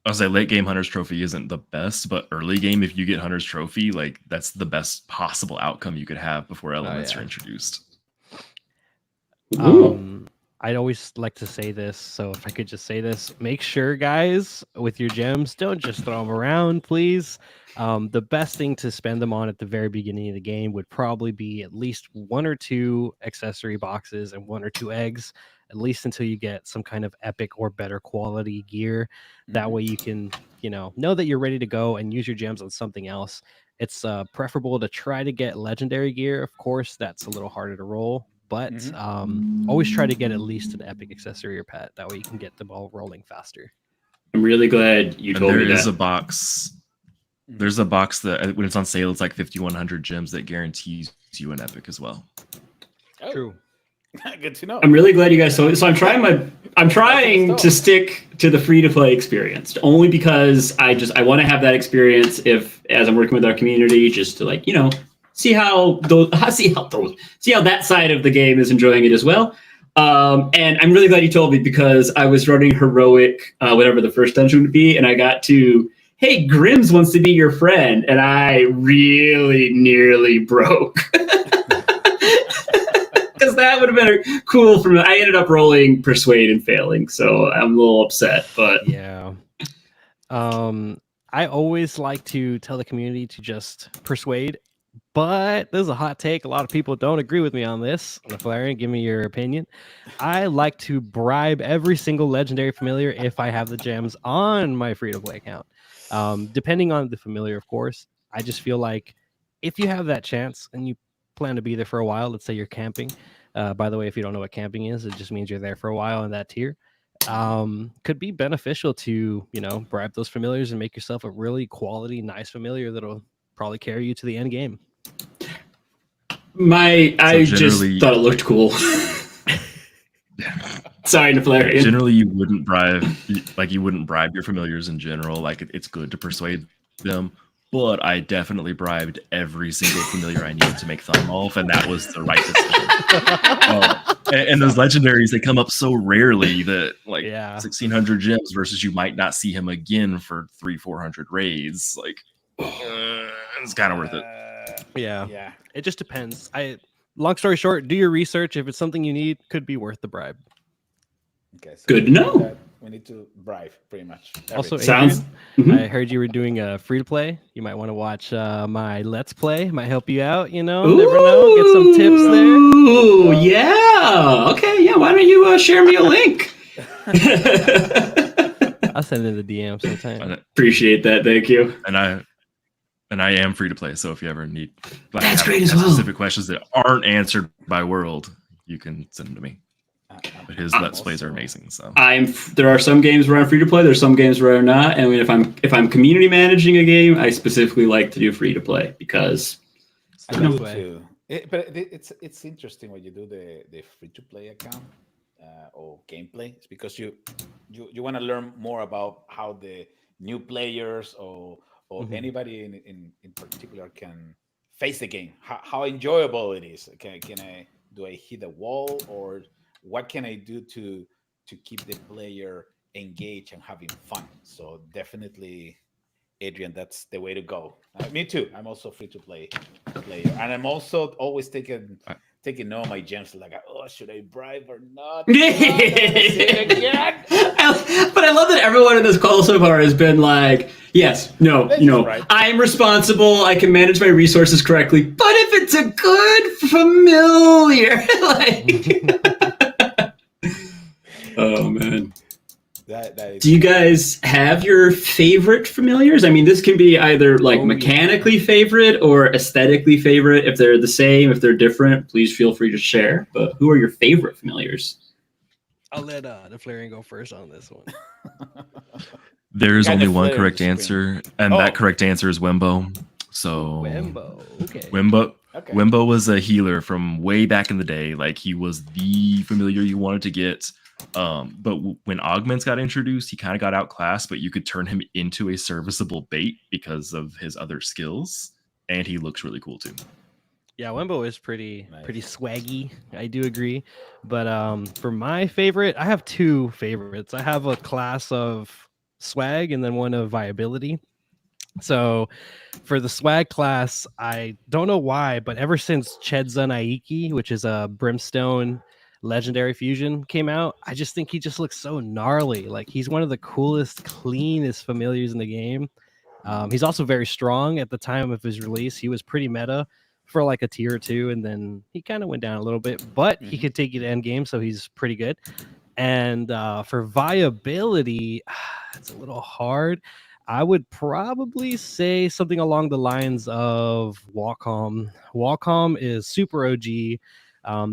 I was like, late game Hunter's Trophy isn't the best, but early game, if you get Hunter's Trophy, like that's the best possible outcome you could have before elements are introduced. I'd always like to say this, so if I could just say this, make sure, guys, with your gems, don't just throw them around, please. The best thing to spend them on at the very beginning of the game would probably be at least 1 or 2 accessory boxes and 1 or 2 eggs, at least until you get some kind of epic or better quality gear. That way you can, know that you're ready to go and use your gems on something else. It's preferable to try to get legendary gear. Of course, that's a little harder to roll. But always try to get at least an epic accessory or pet. That way you can get the ball rolling faster. I'm really glad you told me that. There is a box. There's a box that when it's on sale, it's like 5,100 gems that guarantees you an epic as well. Oh. True. Good to know. I'm really glad you guys. So I'm trying to stick to the free to play experience only because I want to have that experience as I'm working with our community, just to see how that side of the game is enjoying it as well. And I'm really glad you told me because I was running heroic, whatever the first dungeon would be, and I got to, hey, Grims wants to be your friend, and I really nearly broke. Because that would have been cool. I ended up rolling persuade and failing, so I'm a little upset. But Yeah. I always like to tell the community to just persuade, but this is a hot take. A lot of people don't agree with me on this. Flarian, give me your opinion. I like to bribe every single legendary familiar if I have the gems on my free-to-play account. Depending on the familiar, of course. I just feel like if you have that chance and you plan to be there for a while, let's say you're camping. By the way, if you don't know what camping is, it just means you're there for a while in that tier. Could be beneficial to, bribe those familiars and make yourself a really quality, nice familiar that'll probably carry you to the end game. I just thought it looked cool. Sorry, Neflarian. Generally, you wouldn't bribe your familiars in general. Like, it's good to persuade them. But I definitely bribed every single familiar I needed to make Thunwolf, and that was the right decision. And those legendaries, they come up so rarely that 1,600 gems versus you might not see him again for 300-400 raids. It's kind of worth it. Yeah. It just depends. Long story short, do your research. If it's something you need, could be worth the bribe. Okay, so good to know. We need to bribe pretty much. Also, sounds. Adrian, I heard you were doing a free to play. You might want to watch my Let's Play. Might help you out. Never know. Get some tips there. Ooh, yeah. Okay, yeah. Why don't you share me a link? I'll send it in the DM sometime. Appreciate that. Thank you. And I am free to play, so if you ever need that's great as well. Specific questions that aren't answered by World, you can send them to me. But his Let's Plays are amazing. So there are some games where I'm free to play. There's some games where I'm not. And if I'm community managing a game, I specifically like to do free to play because I do too. But it's interesting when you do the free to play account or gameplay. It's because you want to learn more about how the new players or anybody in particular can face the game. How enjoyable it is. Do I hit a wall, or what can I do to keep the player engaged and having fun? So definitely, Adrian, that's the way to go. Me too. I'm also free to play player, and I'm also always taking all my gems. Like, should I bribe or not? But I love that everyone in this call so far has been like, yes, no, I'm responsible. I can manage my resources correctly. But if it's a good familiar, oh man. Do you guys have your favorite familiars? I mean, this can be either mechanically favorite or aesthetically favorite. If they're the same, if they're different, please feel free to share. But who are your favorite familiars? I'll let the Flarian go first on this one. There's only one correct answer, and that correct answer is Wembo. So Wembo, okay. Wembo was a healer from way back in the day. He was the familiar you wanted to get. But when augments got introduced, he kind of got outclassed, but you could turn him into a serviceable bait because of his other skills, and he looks really cool too. Yeah, Wembo is pretty swaggy. I do agree. But for my favorite, I have two favorites. I have a class of swag and then one of viability. So for the swag class, I don't know why, but ever since Chedza Naiki, which is a brimstone legendary fusion, came out, I just think he just looks so gnarly. He's one of the coolest, cleanest familiars in the game. He's also very strong. At the time of his release, he was pretty meta for a tier or two, and then he kind of went down a little bit, but he could take you to end game, so he's pretty good. And for viability, it's a little hard. I would probably say something along the lines of Wacom. Wacom is super OG.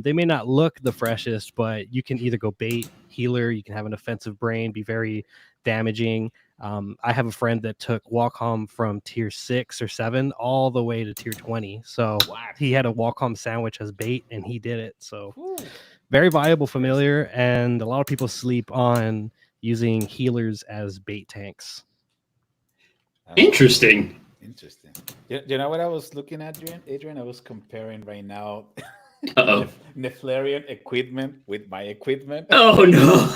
They may not look the freshest, but you can either go bait, healer, you can have an offensive brain, be very damaging. I have a friend that took Wacom from tier 6 or 7 all the way to tier 20. So he had a Wacom sandwich as bait, and he did it. So very viable familiar, and a lot of people sleep on using healers as bait tanks. Interesting. You know what I was looking at, Adrian? I was comparing right now Neflarian equipment with my equipment. Oh no.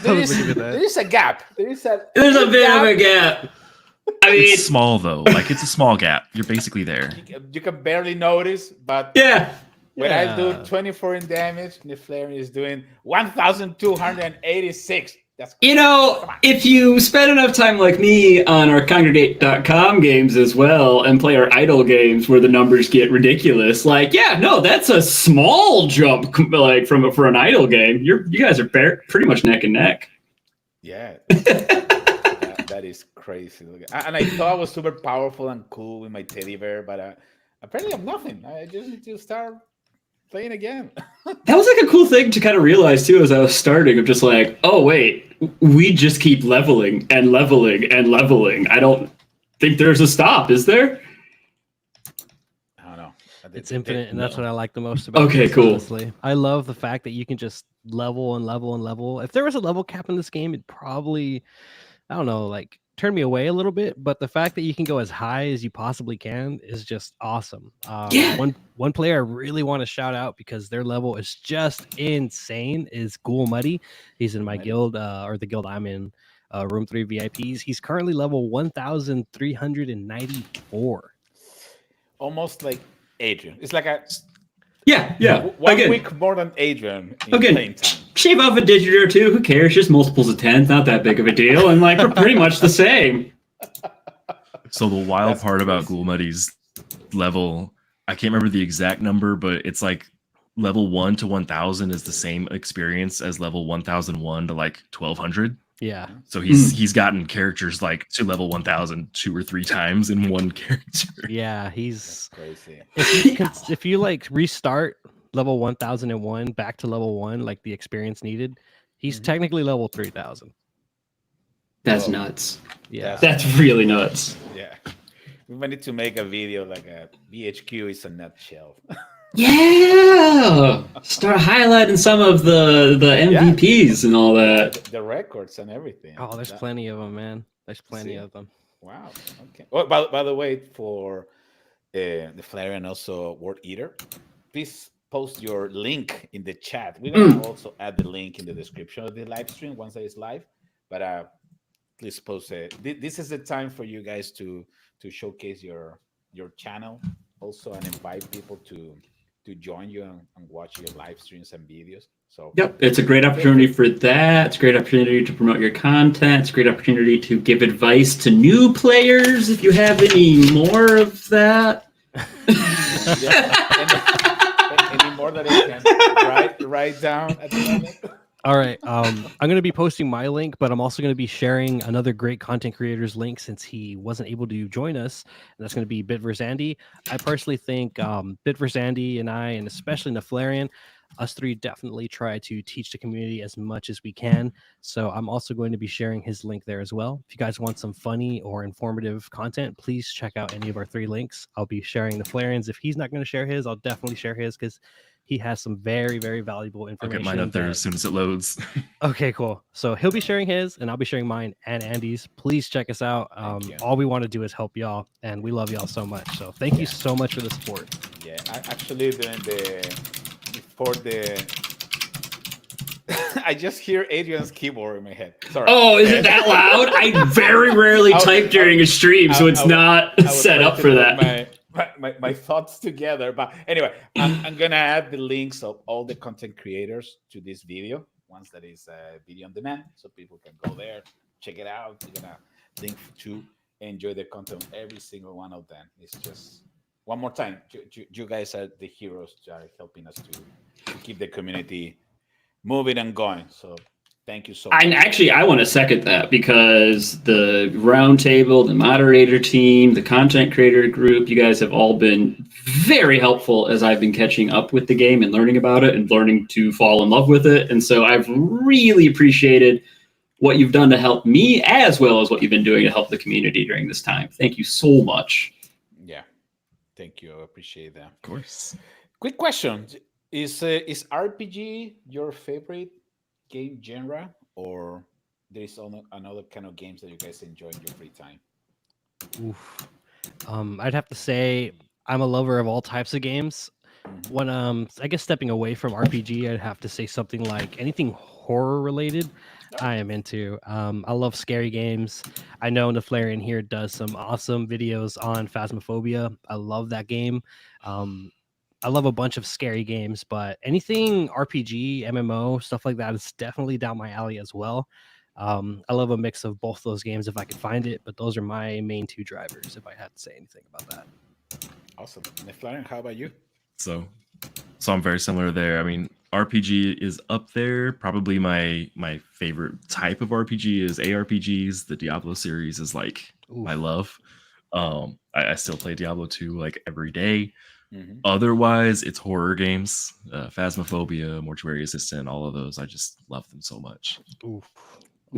There is a gap. There's a bit of a gap. I mean, it's small though. It's a small gap. You're basically there. You can barely notice, but yeah. When I do Yeah. 24 in damage, Neflarian is doing 1,286. That's You crazy. know, Come on. if you spend enough time like me on our Kongregate.com games as well and play our idle games where the numbers get ridiculous, like, yeah, no, that's a small jump like for an idle game. You guys are pretty much neck and neck. Yeah. That is crazy. And I thought I was super powerful and cool with my teddy bear, but apparently I'm nothing. I just need to start playing again. That was like a cool thing to kind of realize too as I was starting of just like, oh wait, we just keep leveling and leveling and leveling. I don't think there's a stop, is there? I don't know. It's infinite, and that's what I like the most about Okay, this, cool. honestly. I love the fact that you can just level and level and level. If there was a level cap in this game, it'd probably, I don't know, like turn me away a little bit. But the fact that you can go as high as you possibly can is just awesome. Yeah. One player I really want to shout out because their level is just insane is gylgymesh. He's in my guild, or the guild I'm in, Room 3 VIPs. He's currently level 1,394. Almost like Adrian. It's like Yeah. one Again, week more than Adrian in Again, playing time. shave off a digit or two. Who cares? Just multiples of 10. It's not that big of a deal. And like, we're pretty much the same. So the wild That's part about crazy. Gulmuddy's level, I can't remember the exact number, but it's like level 1 to 1,000 is the same experience as level 1,001 to like 1,200. Yeah. So he's gotten characters like to level 1,000 2 or 3 times in one character. Yeah, That's he's crazy. if you like restart level 1001 back to level 1, like the experience needed, he's technically level 3,000. That's Oh. nuts. Yeah. That's really nuts. Yeah. We might need to make a video like a BHQ is a nutshell. Yeah. Start highlighting some of the MVPs and all that. The records and everything. Oh, there's plenty of them, man. There's plenty See? of them. Wow. Okay. Oh, by the way, for the Flare and also Word Eater, please post your link in the chat. We're gonna also add the link in the description of the live stream once it's live. But please post it. This is the time for you guys to showcase your channel also and invite people to join you and watch your live streams and videos. So Yep, it's a great opportunity for that. It's a great opportunity to promote your content. It's a great opportunity to give advice to new players if you have any more of that. any more that I can write down at the moment. All right. I'm going to be posting my link, but I'm also going to be sharing another great content creator's link since he wasn't able to join us. And that's going to be Bit vs. Andy. I personally think Bit vs. Andy and I, and especially Neflarian, us three definitely try to teach the community as much as we can. So I'm also going to be sharing his link there as well. If you guys want some funny or informative content, please check out any of our 3 links. I'll be sharing Neflarian's. If he's not going to share his, I'll definitely share his because he has some very, very valuable I'll information. get mine up there as soon as it loads. Okay, cool. So he'll be sharing his, and I'll be sharing mine and Andy's. Please check us out. All we want to do is help y'all, and we love y'all so much. So thank you so much for the support. Yeah, I actually before the I just hear Adrian's keyboard in my head. Sorry. Oh, is it that loud? I very rarely type during a stream, so it's not set up for that. My thoughts together, but anyway, I'm gonna add the links of all the content creators to this video once that is video on demand, so people can go there, check it out. You're gonna link to enjoy the content of every single one of them. It's just one more time, you guys are the heroes that are helping us to keep the community moving and going. So thank you so much. And actually, I want to second that because the roundtable, the moderator team, the content creator group, you guys have all been very helpful as I've been catching up with the game and learning about it and learning to fall in love with it. And so I've really appreciated what you've done to help me as well as what you've been doing to help the community during this time. Thank you so much. Yeah, thank you. I appreciate that. Of course. Quick question. Is RPG your favorite game genre, or there is another kind of games that you guys enjoy in your free time? Oof. I'd have to say I'm a lover of all types of games. When I guess stepping away from RPG, I'd have to say something like anything horror related. I am into. I love scary games. I know Neflarian here does some awesome videos on Phasmophobia. I love that game. I love a bunch of scary games, but anything RPG, MMO, stuff like that is definitely down my alley as well. I love a mix of both those games if I could find it, but those are my main two drivers if I had to say anything about that. Awesome. And Florian, how about you? So I'm very similar there. I mean, RPG is up there. Probably my favorite type of RPG is ARPGs. The Diablo series is like my love. I still play Diablo 2 like every day. Otherwise, it's horror games, Phasmophobia, Mortuary Assistant, all of those. I just love them so much. Oof.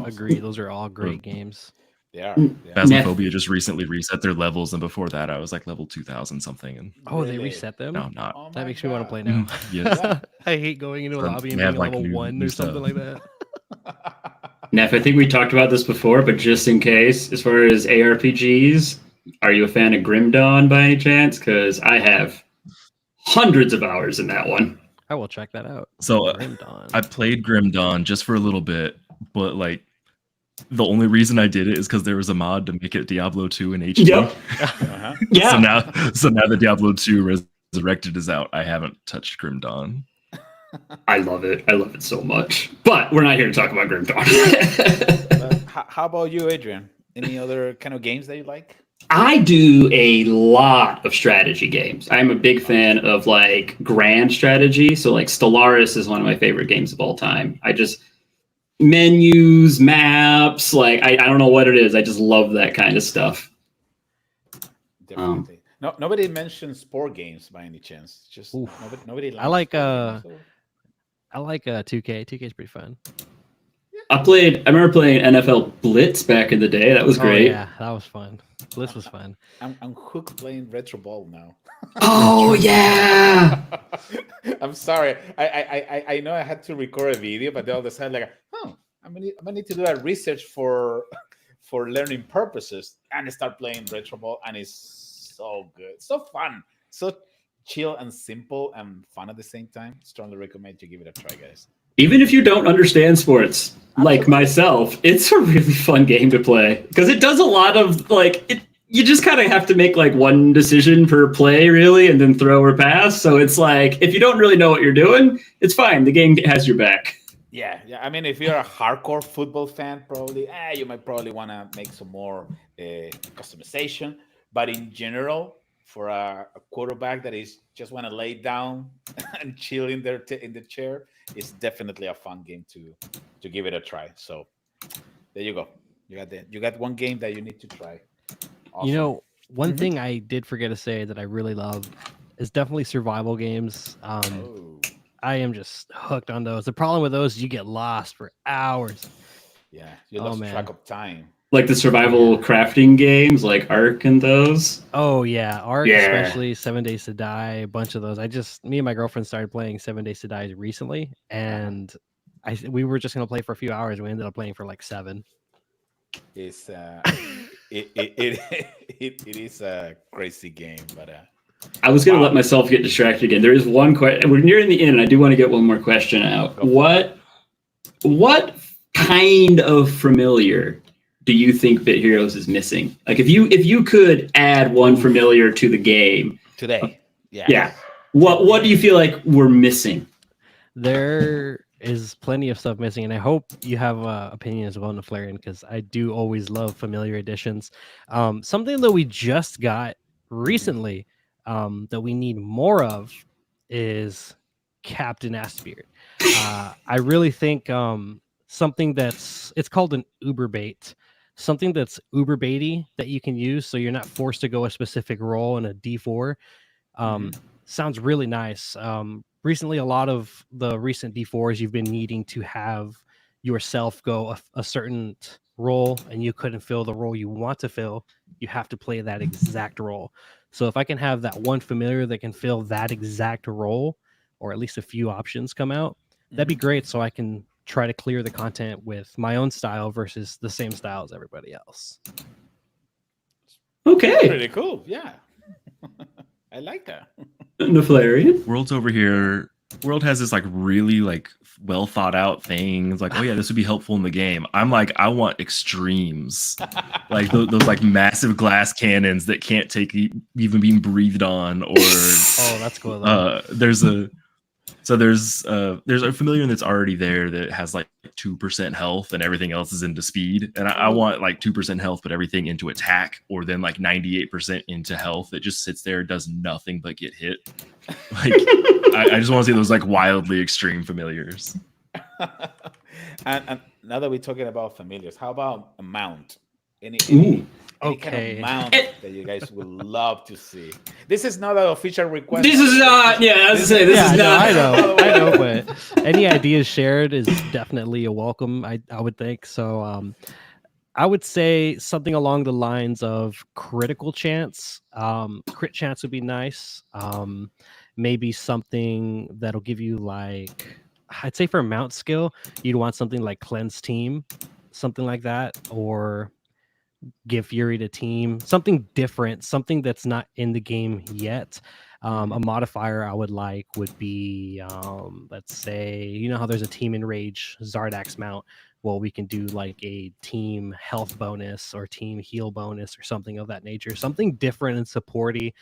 Agree. Those are all great games. They are. Phasmophobia just recently reset their levels, and before that, I was like level 2000 something. And they reset them? no, I'm not. Oh That makes me God. want to play now. Yes. I hate going into a lobby and They have, being like, level new 1 or something stuff. like that. Neff, I think we talked about this before, but just in case, as far as ARPGs, are you a fan of Grim Dawn by any chance? Because I have hundreds of hours in that one. I will check that out. So Grim Dawn. I played Grim Dawn just for a little bit, but like the only reason I did it is because there was a mod to make it Diablo 2 in HD. Yep. Yeah. So now that Diablo 2 Resurrected is out, I haven't touched Grim Dawn. I love it. I love it so much. But we're not here to talk about Grim Dawn. How about you, Adrian? Any other kind of games that you like? I do a lot of strategy games. I'm a big fan of like grand strategy. So like Stellaris is one of my favorite games of all time. I just menus, maps, like I don't know what it is. I just love that kind of stuff. Definitely. No, nobody mentioned sport games by any chance. Just nobody likes I like sport games, I like 2K. 2K is pretty fun. I remember playing NFL Blitz back in the day. That was great. Oh, yeah, that was fun. Blitz was fun. I'm hooked playing retro ball now. Oh yeah. I'm sorry. I know I had to record a video, but all of a sudden, like, I'm gonna need to do a research for learning purposes, and I start playing retro ball, and it's so good, so fun, so chill and simple and fun at the same time. Strongly recommend you give it a try, guys. Even if you don't understand sports, like myself, it's a really fun game to play because it does a lot of like it. You just kind of have to make like one decision per play, really, and then throw or pass. So it's like if you don't really know what you're doing, it's fine. The game has your back. Yeah. I mean, if you're a hardcore football fan, probably you might want to make some more customization. But in general, for a quarterback that is just want to lay down and chill in the chair, it's definitely a fun game to give it a try. So there you go. You got one game that you need to try. Awesome. You know, one thing I did forget to say that I really love is definitely survival games. I am just hooked on those. The problem with those is you get lost for hours. Yeah, you lost track of time. Like the survival crafting games, like Ark and those. Oh yeah, Ark, especially 7 Days to Die, a bunch of those. Me and my girlfriend started playing 7 Days to Die recently, and we were just gonna play for a few hours. We ended up playing for like 7. It's it is a crazy game, but I was going to let myself get distracted again. There is one question. We're nearing the end. I do want to get one more question out. What kind of familiar do you think Bit Heroes is missing? Like if you could add one familiar to the game today, what do you feel like we're missing? There is plenty of stuff missing, and I hope you have an opinion as well, Neflarian, because I do always love familiar additions. Something that we just got recently that we need more of is Captain Assbeard. I really think something it's called an Uber bait, something that's Uber baity that you can use so you're not forced to go a specific role in a D4. Sounds really nice. Recently, a lot of the recent D4s, you've been needing to have yourself go a certain role, and you couldn't fill the role you want to fill. You have to play that exact role. So if I can have that one familiar that can fill that exact role, or at least a few options come out, that'd be great. So I can try to clear the content with my own style versus the same style as everybody else. Okay. Pretty cool. Yeah. I like that. Neflarian. World's over here World has this like really like well thought out thing. It's like, oh yeah, this would be helpful in the game. I'm like, I want extremes, like those like massive glass cannons that can't take even being breathed on. Or Oh, that's cool. Though. there's a familiar that's already there that has like 2% health and everything else is into speed. And I want like 2% health, but everything into attack, or then like 98% into health that just sits there, does nothing but get hit. Like I just want to see those like wildly extreme familiars. and now that we're talking about familiars, how about a mount? Any kind of mount that you guys would love to see? This is not an official request. This is not. Yeah, I was to say this is not. I know, but any ideas shared is definitely a welcome. I would think so. I would say something along the lines of critical chance. Crit chance would be nice. Maybe something that'll give you like, I'd say for mount skill, you'd want something like cleanse team, something like that, or give Fury to team, something different, something that's not in the game yet. A modifier I would like would be, let's say, you know how there's a team enrage Zardax mount. Well, we can do like a team health bonus or team heal bonus or something of that nature, something different and supporty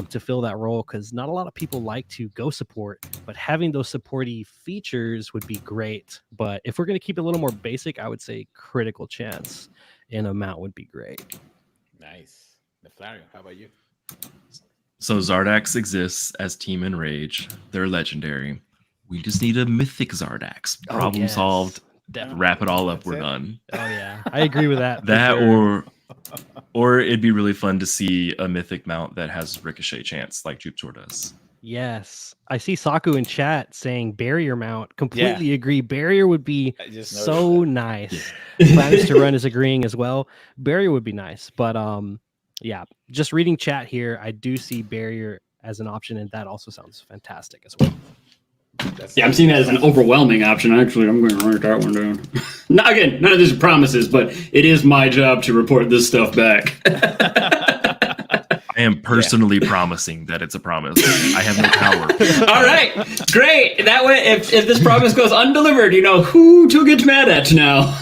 to fill that role, because not a lot of people like to go support, but having those supporty features would be great. But if we're going to keep it a little more basic, I would say critical chance in a mount would be great. Nice. Neflario, how about you? So Zardax exists as Team Enrage. They're legendary. We just need a mythic Zardax. Problem solved. Definitely. Wrap it all up. We're done. Oh yeah, I agree with that. That sure. or it'd be really fun to see a mythic mount that has ricochet chance like Jupiter does. Yes, I see Saku in chat saying barrier mount. Completely agree. Barrier would be so nice. Planners to Run is agreeing as well. Barrier would be nice, but yeah, just reading chat here, I do see barrier as an option, and that also sounds fantastic as well. Yeah, I'm seeing that as an overwhelming option. Actually, I'm going to write that one down. Now, again, none of this are promises, but it is my job to report this stuff back. I am personally promising that it's a promise. I have no power. All right, great. That way, if this promise goes undelivered, you know who to get mad at now.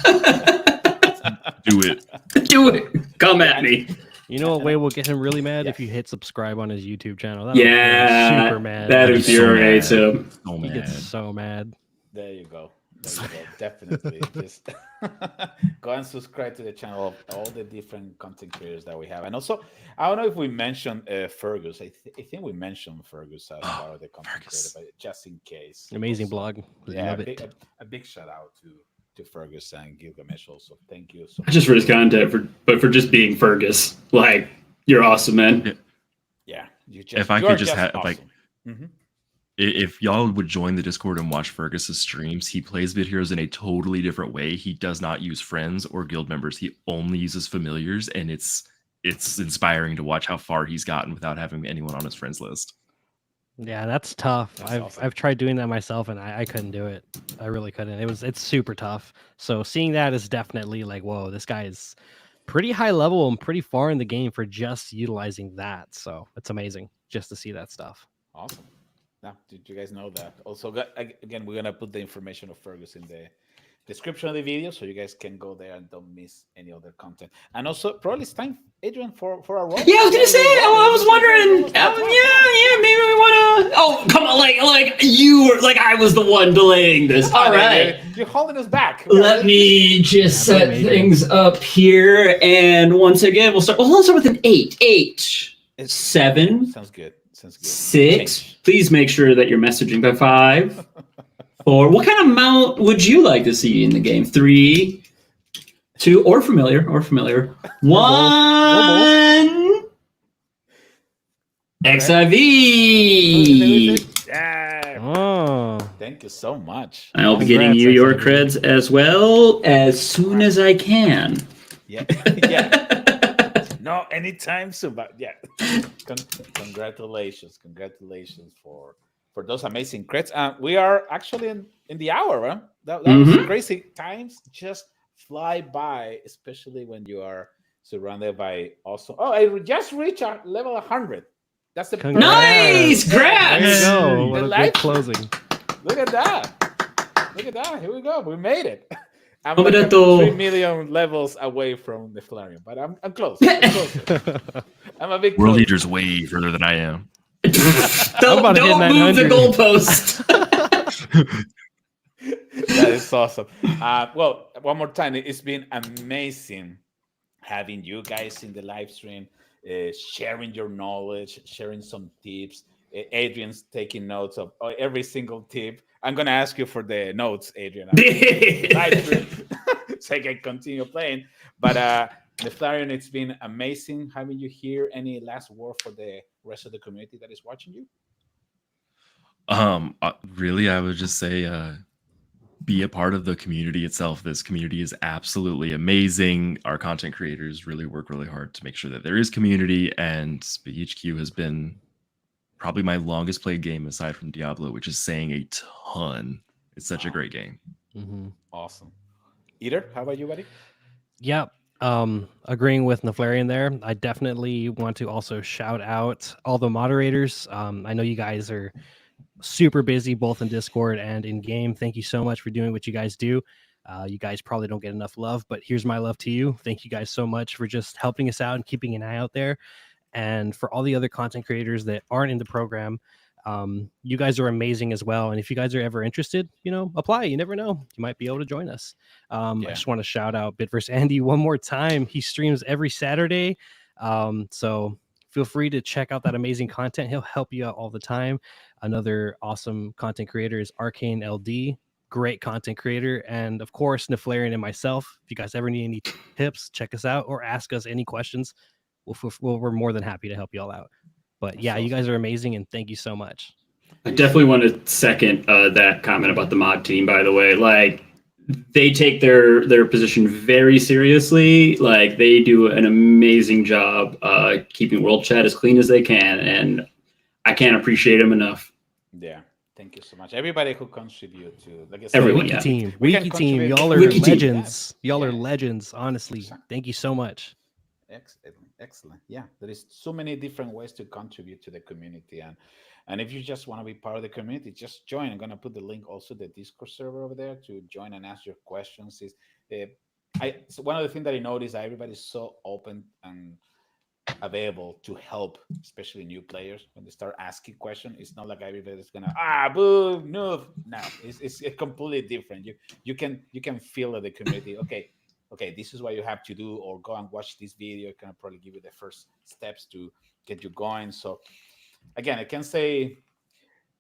Do it. Do it. Come at me. You know what way we'll get him really mad? If you hit subscribe on his YouTube channel. That'll super mad. That infuriates him. He gets so mad. There you go. Definitely. Just go and subscribe to the channel of all the different content creators that we have. And also, I don't know if we mentioned Fergus. I think we mentioned Fergus as part of the content creator, but just in case. Amazing blog. Yeah, a big shout out to Fergus and Gylgymesh also. Thank you so much. Just for his content, but for just being Fergus. Like, you're awesome, man. Yeah. If I could just have awesome. If y'all would join the Discord and watch Fergus's streams, he plays Bit Heroes in a totally different way. He does not use friends or guild members. He only uses familiars, and it's inspiring to watch how far he's gotten without having anyone on his friends list. Yeah, that's tough. I've tried doing that myself, and I couldn't do it. I really couldn't. It's super tough. So seeing that is definitely like, whoa, this guy is pretty high level and pretty far in the game for just utilizing that. So it's amazing just to see that stuff. Awesome. Now, did you guys know that? Also, again, we're gonna put the information of Fergus in the description of the video, so you guys can go there and don't miss any other content. And also, probably it's time, Adrian, for a role. Yeah, I was gonna say. I was wondering. Yeah, maybe we wanna. Oh, come on, like you were like I was the one delaying this. All right, you're holding us back. Let me just set things up here, and once again, we'll start. Well, let's start with an 8. 7. Sounds good. 6. Please make sure that you're messaging by 5. 4. What kind of mount would you like to see in the game? 3, 2, or familiar. 1. XIV. Yeah. Oh, thank you so much. I'll be getting you your creds as well as soon as I can. Yeah. No, anytime soon, but yeah. Congratulations for those amazing crits. We are actually in the hour, huh? That was crazy. Times just fly by, especially when you are surrounded by awesome. Oh, I just reached level 100. That's the nice. Congrats. There you go. What a great closing. Look at that. Look at that. Here we go. We made it. I'm Come like detto. 3 million levels away from the Flareon, but I'm close. I'm closer. I'm a big World closer. leader's way further than I am. Don't about to hit move the 900. goalpost. That is awesome. Well, one more time, it's been amazing having you guys in the live stream, sharing your knowledge, sharing some tips. Adrian's taking notes of every single tip. I'm gonna ask you for the notes, Adrian, live stream, so I can continue playing. But the Flareon, it's been amazing having you here. Any last word for the rest of the community that is watching you? Really, I would just say, be a part of the community itself. This community is absolutely amazing. Our content creators really work really hard to make sure that there is community, and BHQ has been probably my longest played game aside from Diablo, which is saying a ton. It's such a great game. Awesome. Eater, how about you, buddy? Yeah. Agreeing with Neflarian there. I definitely want to also shout out all the moderators. I know you guys are super busy both in Discord and in game. Thank you so much for doing what you guys do. You guys probably don't get enough love, but here's my love to you. Thank you guys so much for just helping us out and keeping an eye out there. And for all the other content creators that aren't in the program, you guys are amazing as well. And if you guys are ever interested, apply. You never know, you might be able to join us. I just want to shout out Bitverse Andy one more time. He streams every Saturday, so feel free to check out that amazing content. He'll help you out all the time. Another awesome content creator is Arcane LD, great content creator. And of course, Neflarian and myself. If you guys ever need any tips, check us out or ask us any questions. We're more than happy to help you all out. But yeah, you guys are amazing, and thank you so much. I definitely want to second that comment about the mod team, by the way. Like, they take their position very seriously. Like, they do an amazing job keeping World Chat as clean as they can, and I can't appreciate them enough. Yeah. Thank you so much. Everybody who contribute to, like I said, everyone, Wiki yeah. team, We Wiki can team, contribute. y'all are Wiki team. legends. Y'all are Yeah. legends, honestly. Thank you so much. Excellent. Yeah, there is so many different ways to contribute to the community, and if you just want to be part of the community, just join. I'm gonna put the link also the Discord server over there to join and ask your questions. So one of the things that I noticed, everybody's so open and available to help, especially new players when they start asking questions. It's not like everybody's gonna boo noob. No, it's completely different. You can feel the community. Okay, this is what you have to do, or go and watch this video. It can probably give you the first steps to get you going. So again, I can say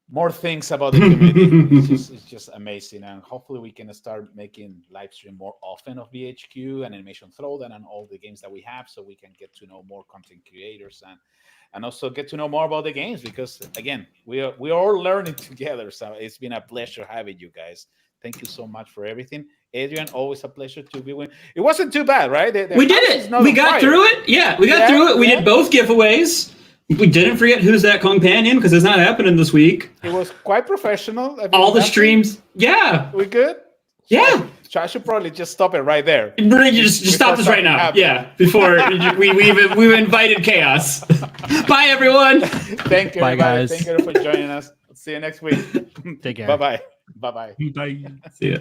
more things about the community. It's just amazing, and hopefully we can start making live stream more often of BHQ and Animation Throwdown and all the games that we have, so we can get to know more content creators and also get to know more about the games, because again, we are all learning together. So it's been a pleasure having you guys. Thank you so much for everything. Adrian, always a pleasure to be with. It wasn't too bad, right? We did it. We got through it. Yeah, we got through it. We did both giveaways. We didn't forget Who's That Companion, because it's not happening this week. It was quite professional. All the streams. Yeah. We good? Yeah. So I should probably just stop it right there. You just stop this right now. Happens. Yeah. Before we've invited chaos. Bye, everyone. Thank you, Bye, everybody. guys. Thank you for joining us. See you next week. Take care. Bye-bye. Bye-bye. Bye. See ya.